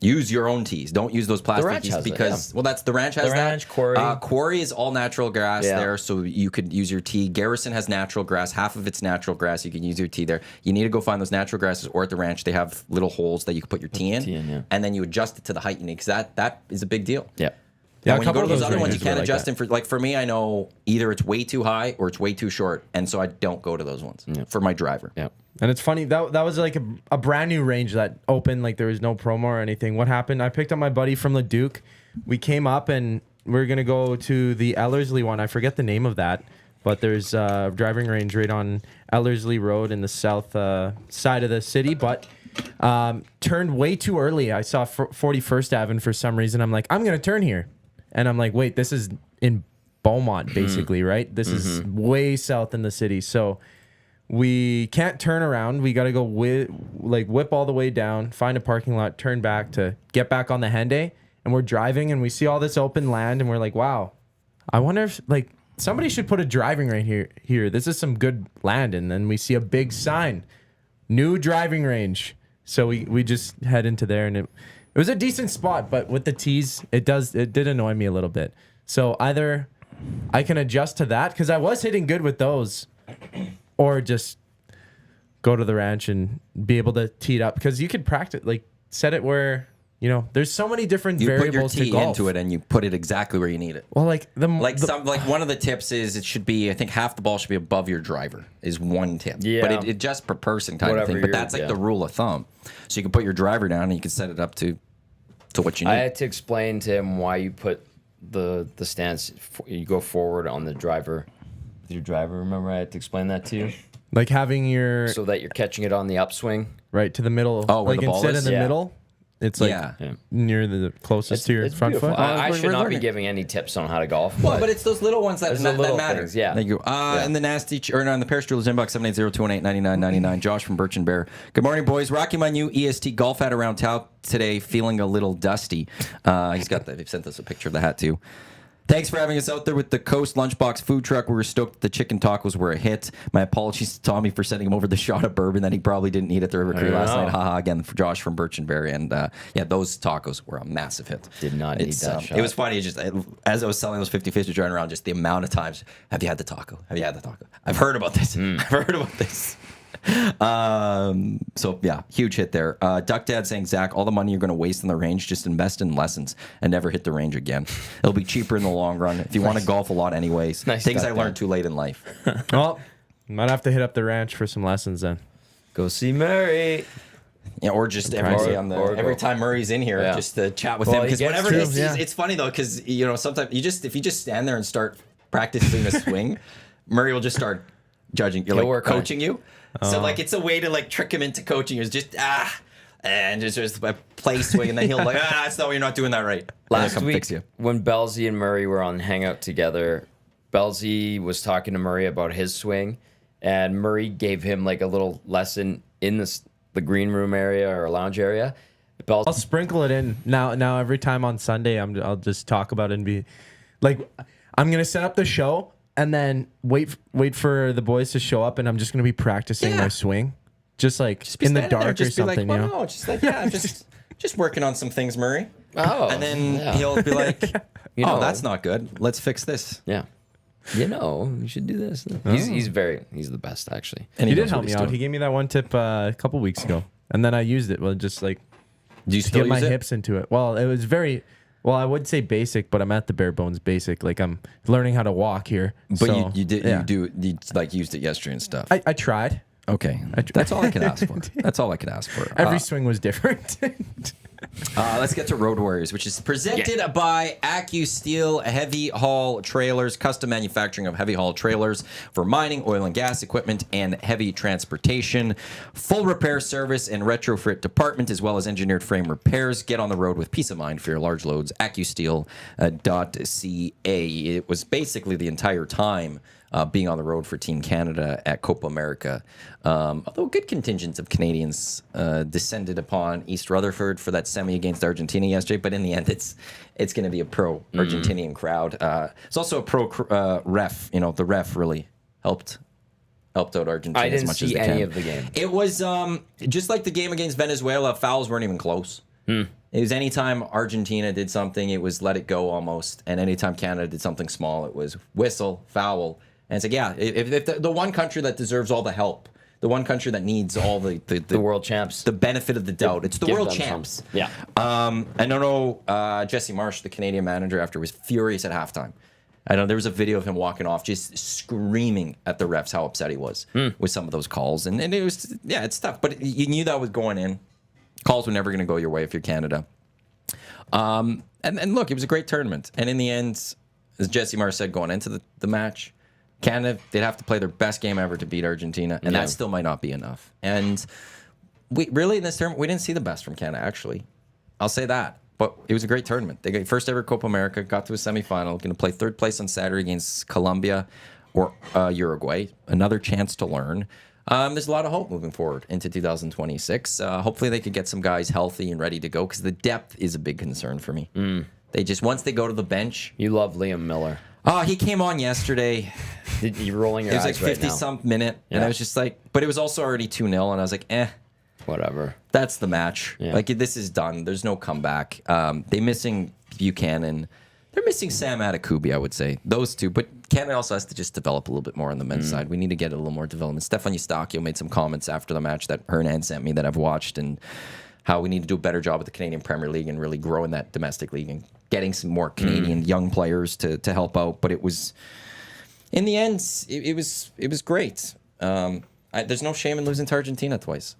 Use your own tees. Don't use those plastic Ranch tees has that, because, yeah. well, that's the Ranch has The that. Ranch, Quarry. Quarry is all natural grass Yeah. there, so you could use your tee. Garrison has natural grass. Half of it's natural grass. You can use your tee there. You need to go find those natural grasses, or at the Ranch, they have little holes that you can put your tee in, yeah. and then you adjust it to the height you need, because that is a big deal. Yeah. Yeah, And a when you go couple to of those those other ones, you ranges were can't like adjust that. them for, like, for me, I know either it's way too high or it's way too short, and so I don't go to those ones for my driver. Yeah. And it's funny that was like a brand new range that opened, like there was no promo or anything. What happened? I picked up my buddy from Leduc. We came up and we are gonna go to the Ellerslie one. I forget the name of that, but there's a driving range right on Ellerslie Road in the south side of the city. But turned way too early. I saw 41st Ave for some reason. I'm like, I'm gonna turn here, and I'm like, wait, this is in Beaumont, basically, right? This is way south in the city, so. We can't turn around. We got to go whip all the way down, find a parking lot, turn back to get back on the Henday. And we're driving and we see all this open land and we're like, wow, I wonder if like somebody should put a driving range here. This is some good land. And then we see a big sign, new driving range. So we just head into there and it was a decent spot, but with the tees, it did annoy me a little bit. So either I can adjust to that because I was hitting good with those. Or just go to the Ranch and be able to tee it up because you could practice, like set it where there's so many different You put your variables to tee golf. into it and you put it exactly where you need it. Well, like One of the tips is it should be, I think half the ball should be above your driver is one tip. Yeah. But it just per person kind of Whatever thing. But you're- that's like yeah. the rule of thumb. So you can put your driver down and you can set it up to what you need. I had to explain to him why you put the stance. You go forward on the driver. With your driver, remember I had to explain that to you, like having your so that you're catching it on the upswing. right to the middle. Oh, where like the ball instead is? in the Yeah. middle, it's like Yeah. near the closest to your front beautiful. foot. I we're should not be learning. giving any tips on how to golf. Well, but it's those little ones that, There's that, the little matter. things, yeah. Thank you. And the nasty, or no, on the Paris Jewelers inbox, 780-218-9999. Josh from Birch and Bear. Good morning, boys. Rocking my new EST golf hat around town today, feeling a little dusty. They've sent us a picture of the hat, too. Thanks for having us out there with the Coast Lunchbox food truck. We were stoked that the chicken tacos were a hit. My apologies to Tommy for sending him over the shot of bourbon that he probably didn't need at the River Cree last know. night. Haha, again, for Josh from Birch and Bear. And those tacos were a massive hit. Did not need that shot. It was funny. As I was selling those 50-50s driving around, just the amount of times, have you had the taco? Have you had the taco? I've heard about this. I've heard about this. So yeah, huge hit there. Duck Dad saying, Zach, all the money you're going to waste on the range, just invest in lessons and never hit the range again. It'll be cheaper in the long run if you want to golf a lot anyways. Nice, Things Duck I learned Dad. too late in life. Well, might have to hit up the ranch for some lessons then. Go see Murray. Yeah, or just every time Murray's in here, Yeah. just to chat with Well, him. he Because gets whenever true, it's funny though, because sometimes if you just stand there and start practicing the swing, Murray will just start judging. You're He'll like work on it. coaching you. So like it's a way to like trick him into coaching. Is just and just a play swing, and then he'll like that's not, you're not doing that right. And he'll Last come week, fix you. when Belsey and Murray were on Hangout together, Belsey was talking to Murray about his swing, and Murray gave him like a little lesson in the green room area or lounge area. I'll sprinkle it in now. Every time on Sunday, I'll just talk about it and be like, I'm gonna set up the show and then wait for the boys to show up, and I'm just gonna be practicing Yeah. my swing, just like Be in the standing there, dark or just be something. Like, well, no, just like just working on some things, Murray. Oh, And then yeah. he'll be like, You know. that's not good. Let's fix this. Yeah. You should do this. He's the best actually. And He did knows help what me he's out. doing. He gave me that one tip a couple weeks ago, and then I used it. Well, just like Do you to still get my use it? hips into it. Well, it was very. Well, I would say basic, but I'm at the bare bones basic. Like I'm learning how to walk here. But so, you yeah. you like used it yesterday and stuff. I tried. Okay, that's all I could ask for. That's all I could ask for. Every swing was different. Let's get to Road Warriors, which is presented by AccuSteel Heavy Haul Trailers, custom manufacturing of heavy haul trailers for mining, oil and gas equipment, and heavy transportation. Full repair service and retrofit department, as well as engineered frame repairs. Get on the road with peace of mind for your large loads. AccuSteel.ca. It was basically the entire time being on the road for Team Canada at Copa America. Although good contingents of Canadians descended upon East Rutherford for that semi against Argentina yesterday, but in the end, it's going to be a pro-Argentinian crowd. It's also a pro ref. The ref really helped out Argentina I as didn't much as see they any can. of the game. It was just like the game against Venezuela. Fouls weren't even close. It was anytime Argentina did something, it was let it go almost, and anytime Canada did something small, it was whistle, foul. And it's like, yeah, if the one country that deserves all the help, the one country that needs all the world champs. the benefit of the doubt, it's the Give world them some. champs. Yeah. I don't know. Jesse Marsh, the Canadian manager, after was furious at halftime. I know there was a video of him walking off, just screaming at the refs how upset he was with some of those calls, and it was it's tough. But you knew that was going in. Calls were never going to go your way if you're Canada. And look, it was a great tournament, and in the end, as Jesse Marsh said going into the match, Canada, they'd have to play their best game ever to beat Argentina, and that still might not be enough. And we really, in this tournament, we didn't see the best from Canada, actually. I'll say that. But it was a great tournament. They got first ever Copa America, got to a semifinal, going to play third place on Saturday against Colombia or Uruguay. Another chance to learn. There's a lot of hope moving forward into 2026. Hopefully they could get some guys healthy and ready to go, because the depth is a big concern for me. They just, once they go to the bench. You love Liam Miller. Oh, he came on yesterday. You're rolling your It was eyes like right now. 50-some minute, and I was just like, but it was also already 2-0, and I was like, Whatever. that's the match. Yeah. Like, this is done. There's no comeback. They're missing Buchanan. They're missing Sam Adekubi, I would say. Those two. But Canada also has to just develop a little bit more on the men's side. We need to get a little more development. Stefan Eustachio made some comments after the match that Hernan sent me that I've watched, and how we need to do a better job with the Canadian Premier League and really growing that domestic league and getting some more Canadian young players to help out. But it was, in the end, it was great. There's no shame in losing to Argentina twice.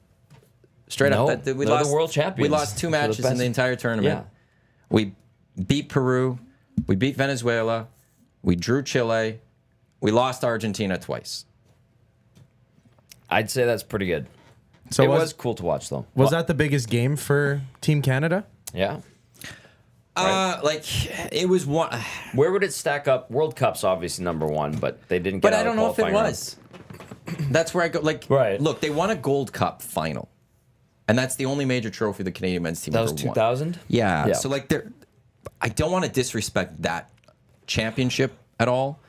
Straight No, up, they're the world champions. We lost 2 They're the matches in best. the entire tournament. Yeah. We beat Peru, we beat Venezuela, we drew Chile, we lost Argentina twice. I'd say that's pretty good. So It was cool to watch, though. Was that the biggest game for Team Canada? Yeah. Like it was one, Where would it stack up? World Cup's obviously number 1, but they didn't get but out I don't know if it qualifying was. That's where I go. Like, Right. look, they won a Gold Cup final, and that's the only major trophy the Canadian men's team That was ever won. 2000? Yeah. Yeah. So like, I don't want to disrespect that championship at all,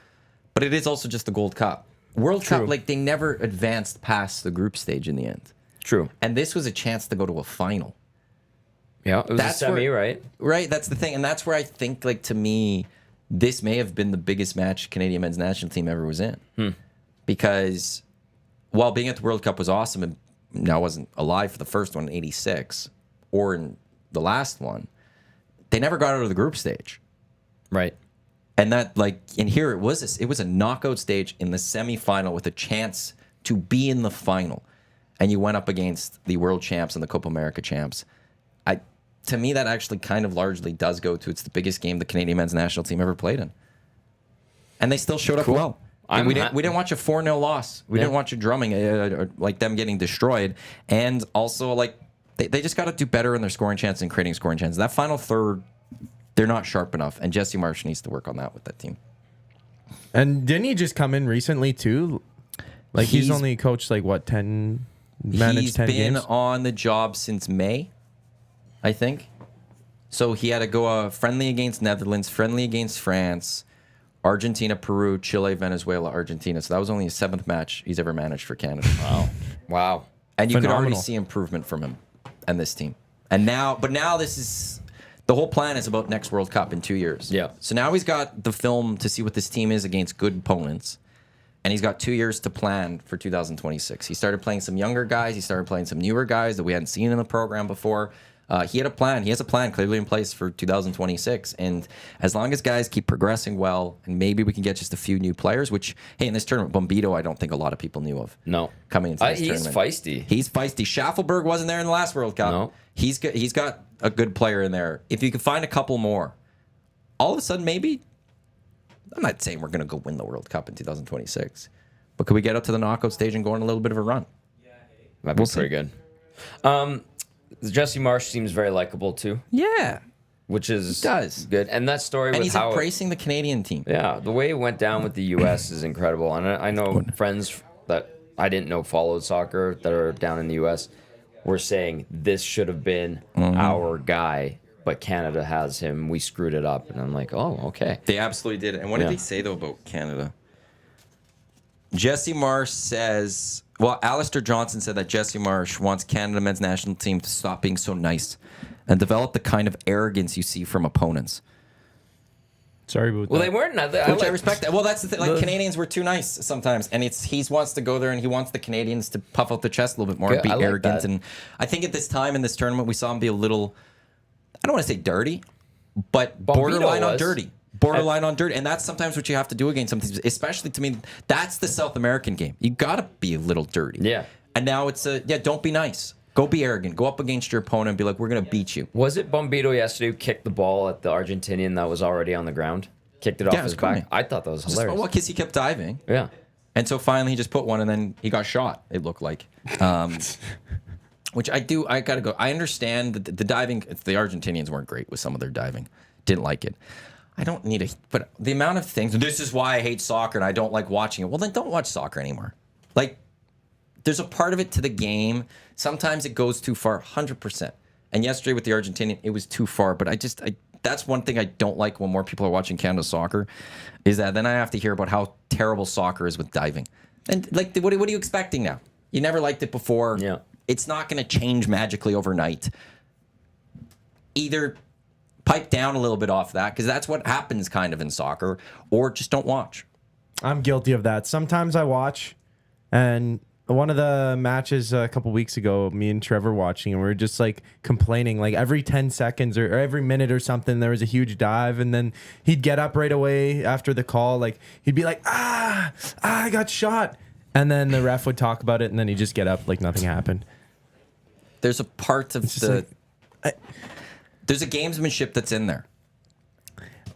but it is also just the Gold Cup. World True. Cup, like they never advanced past the group stage in the end, True. and this was a chance to go to a final. Yeah, it was That's a semi, where- right? Right, that's the thing, and that's where I think, like, to me, this may have been the biggest match Canadian men's national team ever was in, because while being at the World Cup was awesome, and I wasn't alive for the first one in '86 or in the last one, they never got out of the group stage, Right. and that, like, and here it was a knockout stage in the semifinal with a chance to be in the final, and you went up against the world champs and the Copa America champs. To me, that actually kind of largely does go to it's the biggest game the Canadian men's national team ever played in. And they still showed up well. I'm We didn't watch a 4-0 loss. We didn't watch a drumming, or like them getting destroyed. And also, like, they just got to do better in their scoring chances and creating scoring chances. That final third, they're not sharp enough. And Jesse Marsh needs to work on that with that team. And didn't he just come in recently too? Like he's He's- only coached like what 10, managed He's 10 been games. on the job since May, I think. So he had to go friendly against Netherlands, friendly against France, Argentina, Peru, Chile, Venezuela, Argentina. So that was only his 7th match he's ever managed for Canada. Wow. And you could already Phenomenal. see improvement from him and this team. And now this is the whole plan is about next World Cup in 2 years. Yeah. So now he's got the film to see what this team is against good opponents. And he's got 2 years to plan for 2026. He started playing some younger guys. He started playing some newer guys that we hadn't seen in the program before. He had a plan. He has a plan clearly in place for 2026. And as long as guys keep progressing well, and maybe we can get just a few new players, which, hey, in this tournament, Bombito, I don't think a lot of people knew of. No. Coming into this He's tournament. feisty. He's feisty. Schaffelberg wasn't there in the last World Cup. No. He's got a good player in there. If you can find a couple more, all of a sudden, maybe, I'm not saying we're going to go win the World Cup in 2026, but could we get up to the knockout stage and go on a little bit of a run? That'd be pretty good. Jesse Marsh seems very likable too, Yeah. which is does. good. And that story And with he's how embracing the Canadian team. yeah, the way it went down with the U.S. is incredible. And I know friends that I didn't know followed soccer that are down in the U.S. were saying this should have been our guy, but Canada has him. We screwed it up. And I'm like, oh, okay. They absolutely did it. And what Yeah. did they say, though, about Canada? Jesse Marsh says, well, Alistair Johnson said that Jesse Marsh wants Canada men's national team to stop being so nice and develop the kind of arrogance you see from opponents. Sorry about Well, that. they weren't. Which I respect that. Well, that's the thing. Like, Canadians were too nice sometimes. And he wants to go there and he wants the Canadians to puff out their chest a little bit more and be Yeah, I like arrogant. that. And I think at this time in this tournament, we saw him be a little, I don't want to say dirty, but borderline on was. dirty. Borderline on dirty. And that's sometimes what you have to do against some teams. Especially to me, that's the South American game. You got to be a little dirty. Yeah. And now it's don't be nice. Go be arrogant. Go up against your opponent and be like, we're going to beat you. Was it Bombito yesterday who kicked the ball at the Argentinian that was already on the ground? Kicked it off Yeah, it was his cool, back. man. I thought that was Just, hilarious. well, because he kept diving. Yeah. And so finally he just put one and then he got shot, it looked like. Which I gotta go. I understand that the diving, the Argentinians weren't great with some of their diving. Didn't like it. I don't need a, but the amount of things, this is why I hate soccer and I don't like watching it. Well, then don't watch soccer anymore. Like, there's a part of it to the game. Sometimes it goes too far, 100%. And yesterday with the Argentinian, it was too far. But that's one thing I don't like when more people are watching Canada soccer, is that then I have to hear about how terrible soccer is with diving. And like, what are you expecting now? You never liked it before. Yeah. It's not going to change magically overnight. Either pipe down a little bit off that, because that's what happens kind of in soccer, or just don't watch. I'm guilty of that. Sometimes I watch and one of the matches a couple weeks ago, me and Trevor watching, and we were just like complaining, like every 10 seconds or every minute or something, there was a huge dive, and then he'd get up right away after the call, like he'd be like, I got shot, and then the ref would talk about it, and then he'd just get up like nothing happened. There's a part of there's a gamesmanship that's in there,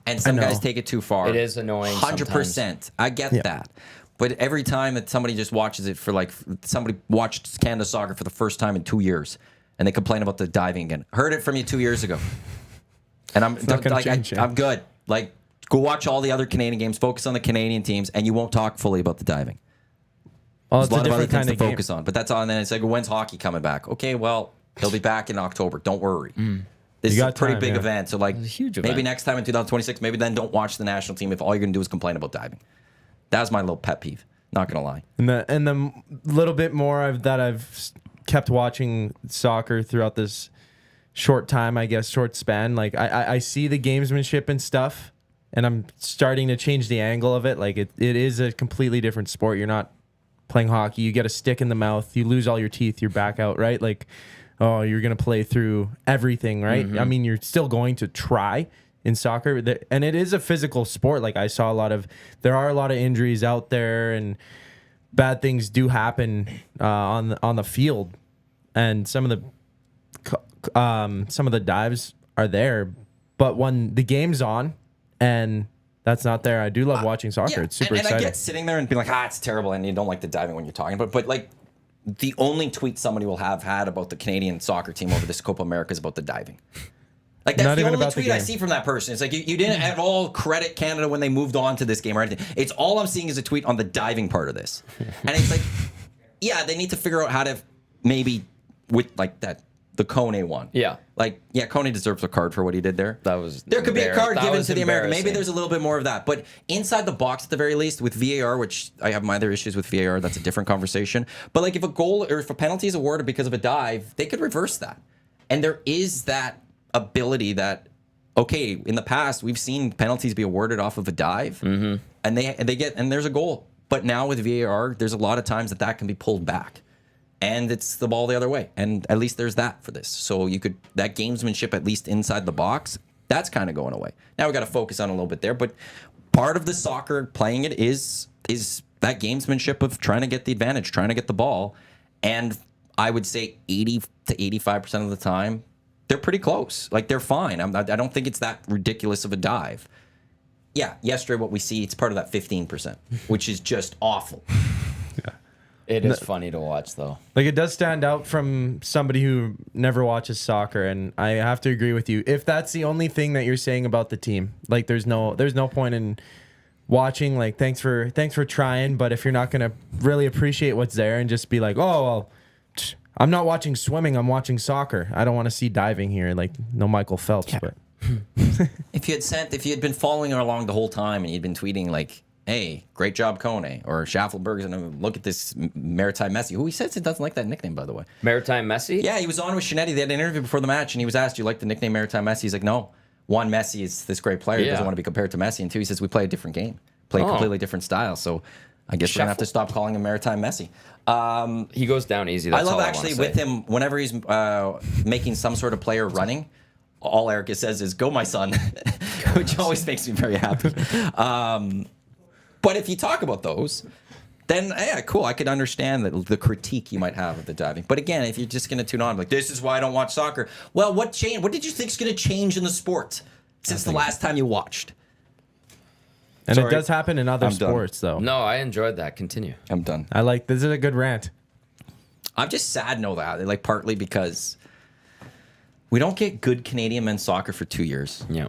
and some guys take it too far. It is annoying. 100%. I get that. But every time that somebody just watches it for like, somebody watched Canada soccer for the first time in 2 years and they complain about the diving again. Heard it from you 2 years ago. And I'm I'm good. Like, go watch all the other Canadian games, focus on the Canadian teams, and you won't talk fully about the diving. Well, There's a lot of other things to focus on. But that's on. And then it's like, when's hockey coming back? Okay, well, he'll be back in October. Don't worry. This is a pretty big event. So, like, a huge maybe event. next time in 2026, maybe then don't watch the national team if all you're going to do is complain about diving. That's my little pet peeve. Not gonna lie. And the little bit more I've kept watching soccer throughout this short time, I guess, short span. Like I see the gamesmanship and stuff, and I'm starting to change the angle of it. Like it is a completely different sport. You're not playing hockey. You get a stick in the mouth. You lose all your teeth. You're back out, right? Like, oh, you're gonna play through everything, right? I mean, you're still going to try. In soccer, and it is a physical sport. Like I saw there are a lot of injuries out there, and bad things do happen on the field, and some of the dives are there. But when the game's on and that's not there, I do love watching soccer. It's super exciting. And I get sitting there and being like, it's terrible, and you don't like the diving when you're talking about it. But like, the only tweet somebody will have had about the Canadian soccer team over this Copa America is about the diving. Like, that's the only tweet I see from that person. It's like, you didn't at all credit Canada when they moved on to this game or anything. It's all I'm seeing is a tweet on the diving part of this. And it's like, yeah, they need to figure out how to maybe, with like that, the Kone one. Yeah. Like, yeah, Kone deserves a card for what he did there. There could be a card given to the American. Maybe there's a little bit more of that. But inside the box, at the very least, with VAR, which I have my other issues with VAR, that's a different conversation. But like, if a goal or if a penalty is awarded because of a dive, they could reverse that. And there is that ability that, okay, in the past we've seen penalties be awarded off of a dive, and there's a goal. But now with VAR, there's a lot of times that can be pulled back, and it's the ball the other way. And at least there's that for this. So that gamesmanship, at least inside the box, that's kind of going away. Now we got to focus on a little bit there, but part of the soccer playing it is that gamesmanship of trying to get the advantage, trying to get the ball, and I would say 80 to 85% of the time, they're pretty close. Like, they're fine. I don't think it's that ridiculous of a dive. Yeah, yesterday what we see, it's part of that 15%, which is just awful. Yeah. It is funny to watch, though. Like, it does stand out from somebody who never watches soccer, and I have to agree with you. If that's the only thing that you're saying about the team, like, there's no point in watching. Like, thanks for trying, but if you're not gonna really appreciate what's there and just be like, oh well, I'm not watching swimming, I'm watching soccer. I don't want to see diving here. Like, no Michael Phelps, but if you had been following along the whole time and you'd been tweeting like, hey, great job, Kone, or Schaffelberg's, and look at this Maritime Messi, who he says he doesn't like that nickname, by the way. Maritime Messi? Yeah, he was on with Shinetti. They had an interview before the match, and he was asked, do you like the nickname Maritime Messi? He's like, no. One, Messi is this great player. He doesn't want to be compared to Messi. And two, he says, we play a different game, play a completely different style. So I guess we're going to have to stop calling him Maritime Messi. He goes down easy. That's I love all actually with him, whenever he's making some sort of player running, all Erica says is, go, my son, which always makes me very happy. But if you talk about those, then, yeah, cool. I could understand the critique you might have of the diving. But again, if you're just going to tune on, like, this is why I don't watch soccer. Well, what changed? What did you think is going to change in the sport since the last time you watched? And it does happen in other sports, though. No, I enjoyed that. Continue. I'm done. This is a good rant. I'm just sad to know that, like, partly because we don't get good Canadian men's soccer for 2 years. Yeah.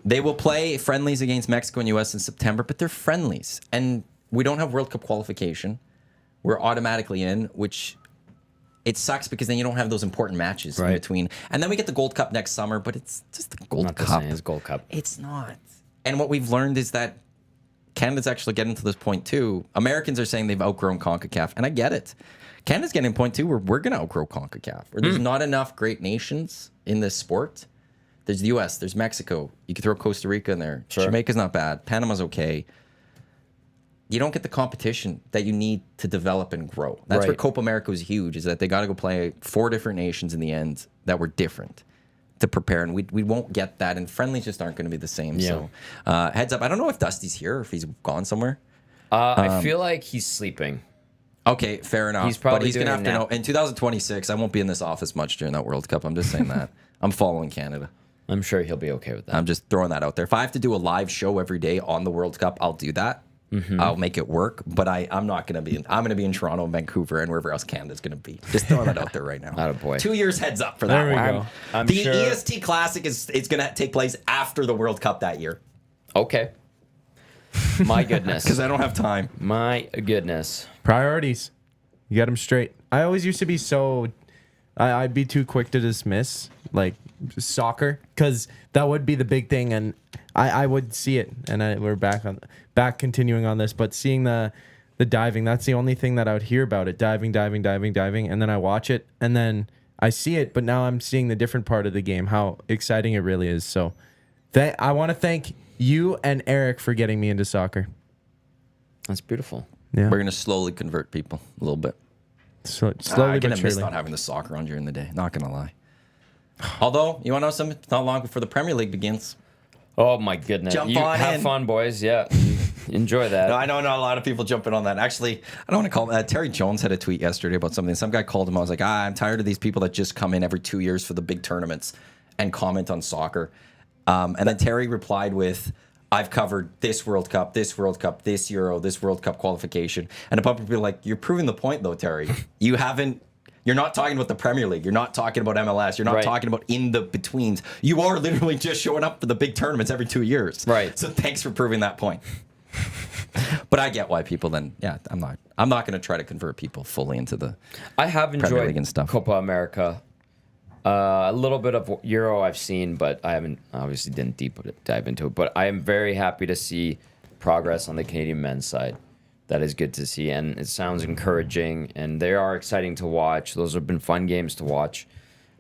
They will play friendlies against Mexico and U.S. in September, but they're friendlies. And we don't have World Cup qualification. We're automatically in, which it sucks because then you don't have those important matches in between. And then we get the Gold Cup next summer, but it's just the Gold Cup. Not the same as Gold Cup. It's not. And what we've learned is that Canada's actually getting to this point too. Americans are saying they've outgrown CONCACAF, and I get it. Canada's getting to a point too where we're going to outgrow CONCACAF. Where there's not enough great nations in this sport. There's the U.S., there's Mexico. You could throw Costa Rica in there. Sure. Jamaica's not bad. Panama's okay. you don't get the competition that you need to develop and grow. That's where Right. Copa America was huge, is that they got to go play 4 different nations in the end that were different to prepare, and we won't get that, and friendlies just aren't going to be the same. So heads up. I don't know if Dusty's here or if he's gone somewhere. I feel like he's sleeping. Okay, fair enough. He's probably but he's going to doing have a to know. nap. In 2026, I won't be in this office much during that World Cup. I'm just saying that. I'm following Canada. I'm sure he'll be okay with that. I'm just throwing that out there. If I have to do a live show every day on the World Cup, I'll do that. I'll make it work. But I'm not going to be. I'm going to be in Toronto, Vancouver, and wherever else Canada's going to be. Just throwing that out there right now. Attaboy. 2 years heads up for that There we one. go. I'm the sure- EST Classic is going to take place after the World Cup that year Okay. My goodness. because I don't have time. My goodness. Priorities. You got them straight. I always used to be so. I'd be too quick to dismiss like soccer because that would be the big thing, and I would see it. And we're back continuing on this, but seeing the diving, that's the only thing that I would hear about it. Diving, and then I watch it, and then I see it, but now I'm seeing the different part of the game, how exciting it really is. So, I want to thank you and Eric for getting me into soccer. That's beautiful. Yeah, We're going to slowly convert people a little bit. slowly I'm but gonna miss surely. not having the soccer on during the day. Not gonna lie. Although you want to know something? It's not long before the Premier League begins. Oh my goodness. Jump you on have in. fun, boys. Yeah. Enjoy that. No, I know not a lot of people jumping on that. Actually, I don't want to call him. Terry Jones had a tweet yesterday about something. Some guy called him. I was like, I'm tired of these people that just come in every 2 years for the big tournaments and comment on soccer. And then Terry replied with, I've covered this World Cup, this Euro, this World Cup qualification. And a bunch of people are like, you're proving the point though, Terry. You're not talking about the Premier League. You're not talking about MLS. You're not Right. talking about in the betweens. You are literally just showing up for the big tournaments every 2 years. Right. So thanks for proving that point. But I get why people then, I'm not going to try to convert people fully into the. I have Premier enjoyed League and stuff. Copa America. A little bit of Euro I've seen, but I haven't obviously didn't dive into it. But I am very happy to see progress on the Canadian men's side. That is good to see, and it sounds encouraging, and they are exciting to watch. Those have been fun games to watch.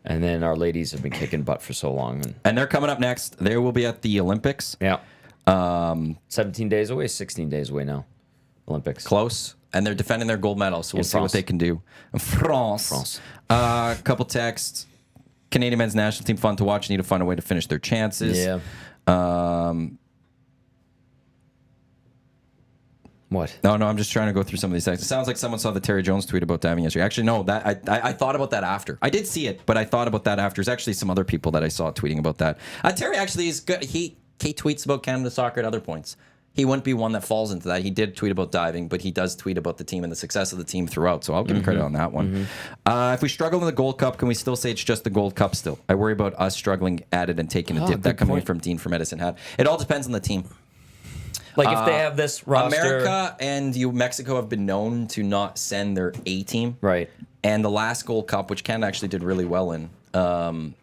And then our ladies have been kicking butt for so long. And they're coming up next. They will be at the Olympics. Yeah. 17 days away, 16 days away now. Olympics. Close. And they're defending their gold medal, so we'll In see what France. they can do. France. Couple texts. Canadian men's national team fun to watch. Need to find a way to finish their chances. Yeah. What? No, I'm just trying to go through some of these texts. It sounds like someone saw the Terry Jones tweet about diving yesterday. Actually, no, that I thought about that after. I did see it, but I thought about that after. There's actually some other people that I saw tweeting about that. Terry actually is good. He tweets about Canada soccer at other points. He wouldn't be one that falls into that. He did tweet about diving, but he does tweet about the team and the success of the team throughout. So I'll give him credit on that one. If we struggle in the Gold Cup, can we still say it's just the Gold Cup still? I worry about us struggling at it and taking a dip. good That coming point. from Dean from Medicine Hat. It all depends on the team. Like if they have this roster. America and Mexico have been known to not send their A team. Right. And the last Gold Cup, which Canada actually did really well in,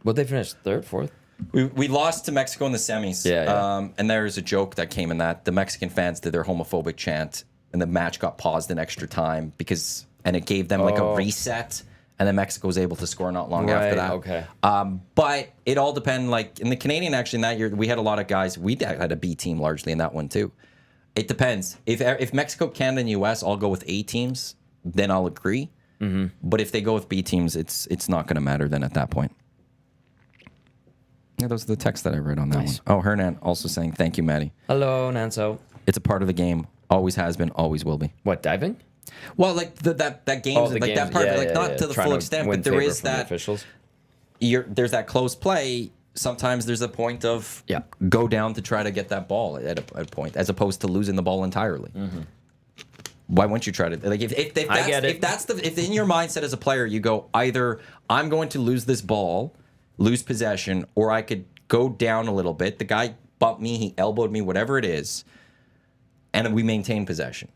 Would they finish third, fourth? we lost to Mexico in the semis. Yeah. And there's a joke that came in that the Mexican fans did their homophobic chant, and the match got paused in extra time and it gave them like a reset. And then Mexico was able to score not long after that. Okay. But it all depends. Like in the Canadian, actually, in that year, we had a lot of guys. We had a B team largely in that one too. It depends. If Mexico, Canada, and US all go with A teams, then I'll agree. Mm-hmm. But if they go with B teams, it's not going to matter then at that point. Yeah, those are the texts that I read on that one. Oh, Hernan also saying, thank you, Maddie. Hello, Nanso. It's a part of the game. Always has been, always will be. What, diving? Well, like that game, Oh, like the that games. part, Yeah, like yeah, not yeah. to the Trying full to extent, win but there favor is from the that officials. There's that close play. Sometimes there's a point of go down to try to get that ball at a point, as opposed to losing the ball entirely. Mm-hmm. Why wouldn't you try to like if in your mindset as a player you go either I'm going to lose this ball, lose possession, or I could go down a little bit. The guy bumped me, he elbowed me, whatever it is, and we maintain possession.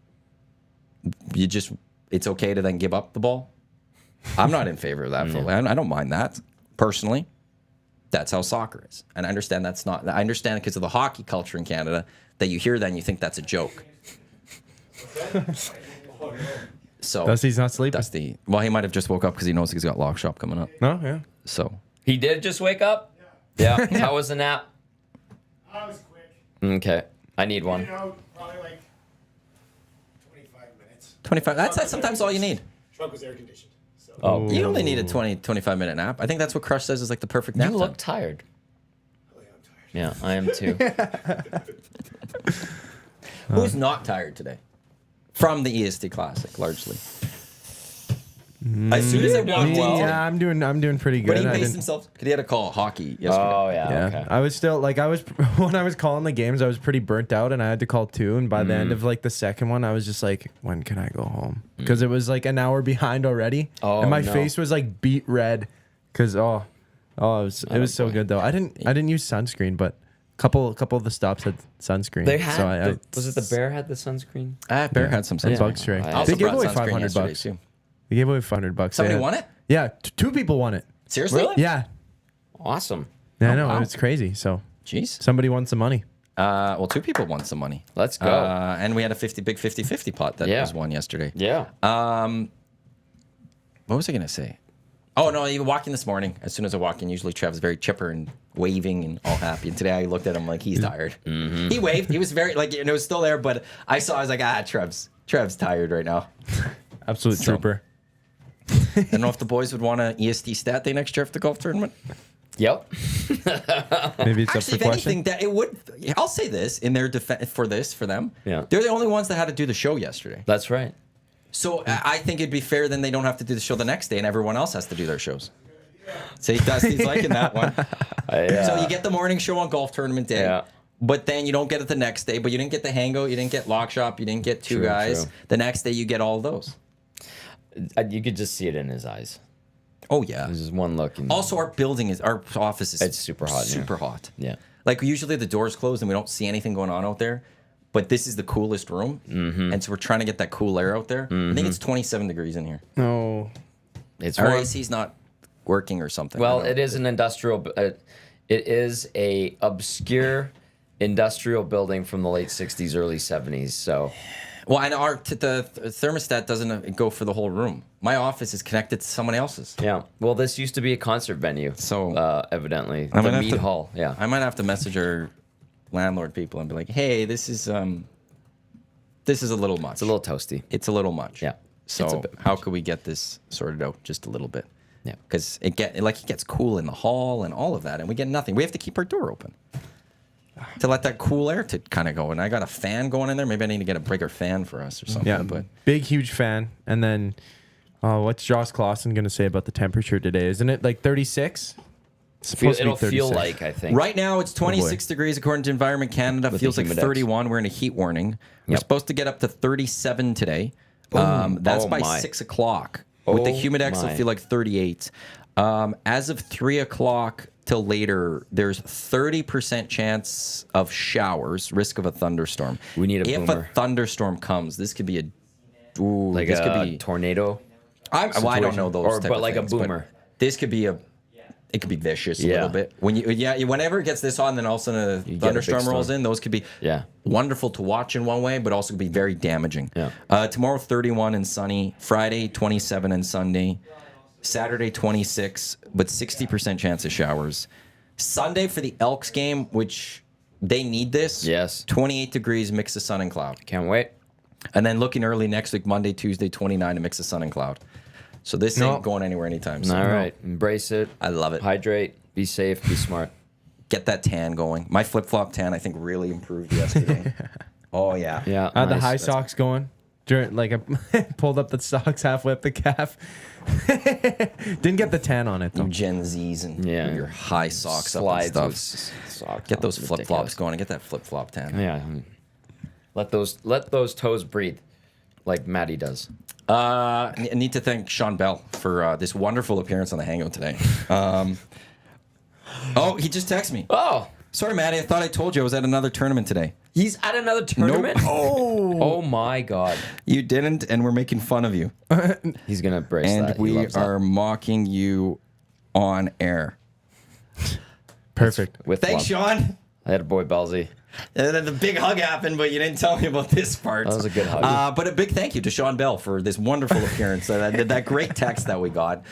It's okay to then give up the ball. I'm not in favor of that. Fully. I don't mind that personally. That's how soccer is, and I understand that's not. I understand because of the hockey culture in Canada that you hear that and you think that's a joke. So Dusty's not sleeping. Dusty. Well, he might have just woke up because he knows he's got lock shop coming up. No, yeah. So He did just wake up? Yeah. How was the nap? I was quick. Okay. I need one. You know, probably like 25. That's sometimes all you need. Truck was air conditioned. So. Oh, You only need a 25 minute nap. I think that's what Crush says is like the perfect nap. you look time. tired. Oh, yeah, I'm tired. Yeah, I am too. Who's not tired today? From the EST Classic, largely. As soon as it went well, Yeah, I'm doing pretty but good. he I paced didn't- himself. He had to call hockey yesterday. Oh yeah. Yeah, Okay. I was still when I was calling the games, I was pretty burnt out, and I had to call 2. And by the end of like the second one, I was just like, when can I go home? Because it was like an hour behind already, Oh, and my no. face was like beet red. Because it was so boy. good though. I didn't use sunscreen, but couple of the stops had sunscreen. They had. so I was it the Bear had the sunscreen? Bear had some and sunscreen. bug spray. I I also They gave brought away sunscreen $500 yesterday, bucks. too. They gave away $500. Somebody Yeah. won it? Yeah, 2 people won it. Seriously? Really? Yeah, Awesome. I know wow. it's crazy. So Jeez. somebody won some money. Well, 2 people won some money. Let's go. And we had a big 50-50 pot that Yeah. was won yesterday. Yeah. What was I going to say? Oh, no, even walking this morning, as soon as I walk in, usually Trev's very chipper and waving and all happy. And today I looked at him like he's tired. He waved. He was very, like, it was still there, but I was like, Trev's tired right now. Absolute So- trooper. I don't know if the boys would want an EST stat day next year for the golf tournament. Yep. Maybe it's Actually, up for if question. anything, that it would. I'll say this in their defense for them. Yeah. They're the only ones that had to do the show yesterday. That's right. So I think it'd be fair then they don't have to do the show the next day, and everyone else has to do their shows. See, Dusty's liking that one. So you get the morning show on golf tournament day. Yeah. But then you don't get it the next day. But you didn't get the hangout. You didn't get lock shop. You didn't get two True, guys. true. The next day you get all those. You could just see it in his eyes. Oh yeah. There's just one look. And Also, our office is It's super hot in here. Super hot. Yeah. Like usually the doors closed and we don't see anything going on out there. But this is the coolest room, and so we're trying to get that cool air out there. I think it's 27 degrees in here. No. It's Our warm. AC's not working or something. Well, it is an industrial. It is a obscure industrial building from the late '60s, early '70s. So Well, and the thermostat doesn't go for the whole room. My office is connected to someone else's. yeah. Well, this used to be a concert venue. So, evidently, I'm the gonna have mead to- hall. Yeah. I might have to message our landlord people and be like, "Hey, this is a little much. It's a little toasty. It's a little much. Yeah. So It's a bit how could we get this sorted out just a little bit? Yeah. Because it gets cool in the hall and all of that, and we get nothing. We have to keep our door open to let that cool air to kind of go. And I got a fan going in there. Maybe I need to get a bigger fan for us or something. Yeah, But big, huge fan. And then, what's Josh Clausen going to say about the temperature today? Isn't it like 36? It'll feel like, I think. right now it's 26 degrees according to Environment Canada. With Feels the like humidex. 31. We're in a heat warning. We're Yep. supposed to get up to 37 today. That's Oh, by my. 6 o'clock. With the Oh, humidex, it'll my. feel like 38. As of 3 o'clock till later, there's 30% chance of showers, risk of a thunderstorm. We need a if boomer. a thunderstorm comes, this could be a Like this a could be tornado. I don't situation. know those Or- type but of like a things, but boomer. This could be it could be vicious a Yeah. little bit. Whenever it gets this on, then all of a sudden a get a thunderstorm big rolls storm. in. Those could be Yeah. wonderful to watch in one way, but also could be very damaging. Yeah. Tomorrow 31 and sunny. Friday 27 and Sunday. Saturday 26, but 60% chance of showers. Sunday for the Elks game, which they need this. Yes. 28 degrees, mix of sun and cloud. Can't wait. And then looking early next week, Monday, Tuesday, 29, a mix of sun and cloud. So this No. ain't going anywhere anytime soon. All right. Embrace it. I love it. Hydrate. Be safe. Be smart. Get that tan going. My flip-flop tan, I think, really improved yesterday. Oh, yeah. Yeah. I had the nice. high socks going. During, like, I pulled up the socks halfway up the calf. Didn't get the tan on it, You though. Gen Zs and Yeah. your high socks Slides up and with stuff. socks Get on. those It's flip-flops ridiculous. going and get that flip-flop tan. Yeah. Let those toes breathe, like Maddie does. I need to thank Sean Bell for this wonderful appearance on the Hangout today. Oh, he just texted me. Oh, Sorry, Maddie. I thought I told you I was at another tournament today. he's at another tournament. Oh. Oh my God. You didn't, and we're making fun of you. He's gonna brace And that. He we loves that. are mocking you on air. Perfect. with Thanks, Flop. Sean. I had a boy Belzy. And then the big hug happened, but you didn't tell me about this part. That was a good hug. But a big thank you to Sean Bell for this wonderful appearance. That great text that we got.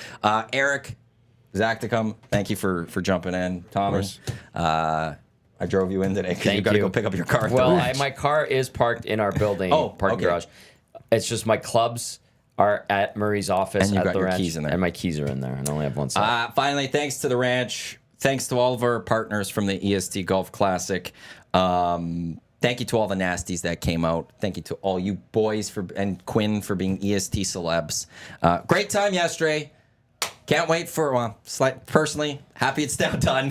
Eric, Zachticum, thank you for jumping in. Thomas, I drove you in today because you Thank got to you. go pick up your car. at the Well, ranch. my car is parked in our building. Oh, parking okay. garage. It's just my clubs are at Murray's office And you at got the your ranch, keys in there. and my keys are in there. I only have one set. Finally, thanks to the ranch. Thanks to all of our partners from the EST Golf Classic. Thank you to all the nasties that came out. Thank you to all you boys and Quinn for being EST celebs. Great time yesterday. Can't wait for, personally, happy it's now done.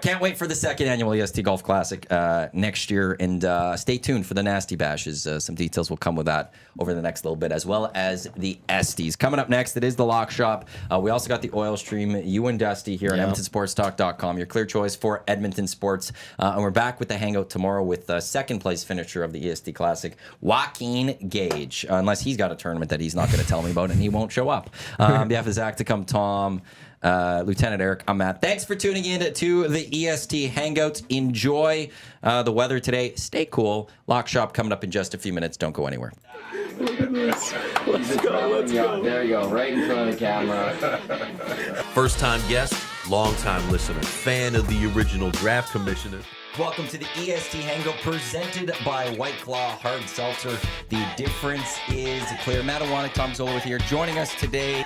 Can't wait for the second annual EST Golf Classic next year. And stay tuned for the Nasty Bashes. Some details will come with that over the next little bit, as well as the Esties. Coming up next, it is the Lock Shop. We also got the Oil Stream, you and Dusty here at EdmontonSportsTalk.com, your clear choice for Edmonton sports. And we're back with the Hangout tomorrow with second place finisher of the EST Classic, Joaquin Gage. Unless he's got a tournament that he's not going to tell me about and he won't show up. On behalf of Zachticum, Tom, Lieutenant Eric, I'm Matt. Thanks for tuning in to the EST Hangout. Enjoy the weather today. Stay cool. Lock Shop coming up in just a few minutes. Don't go anywhere. Let's go. There you go, right in front of the camera. First-time guest, long-time listener, fan of the original draft commissioner. Welcome to the EST Hangout presented by White Claw Hard Seltzer. The difference is clear. Matt Iwanyk, Tom Zola with here. Joining us today,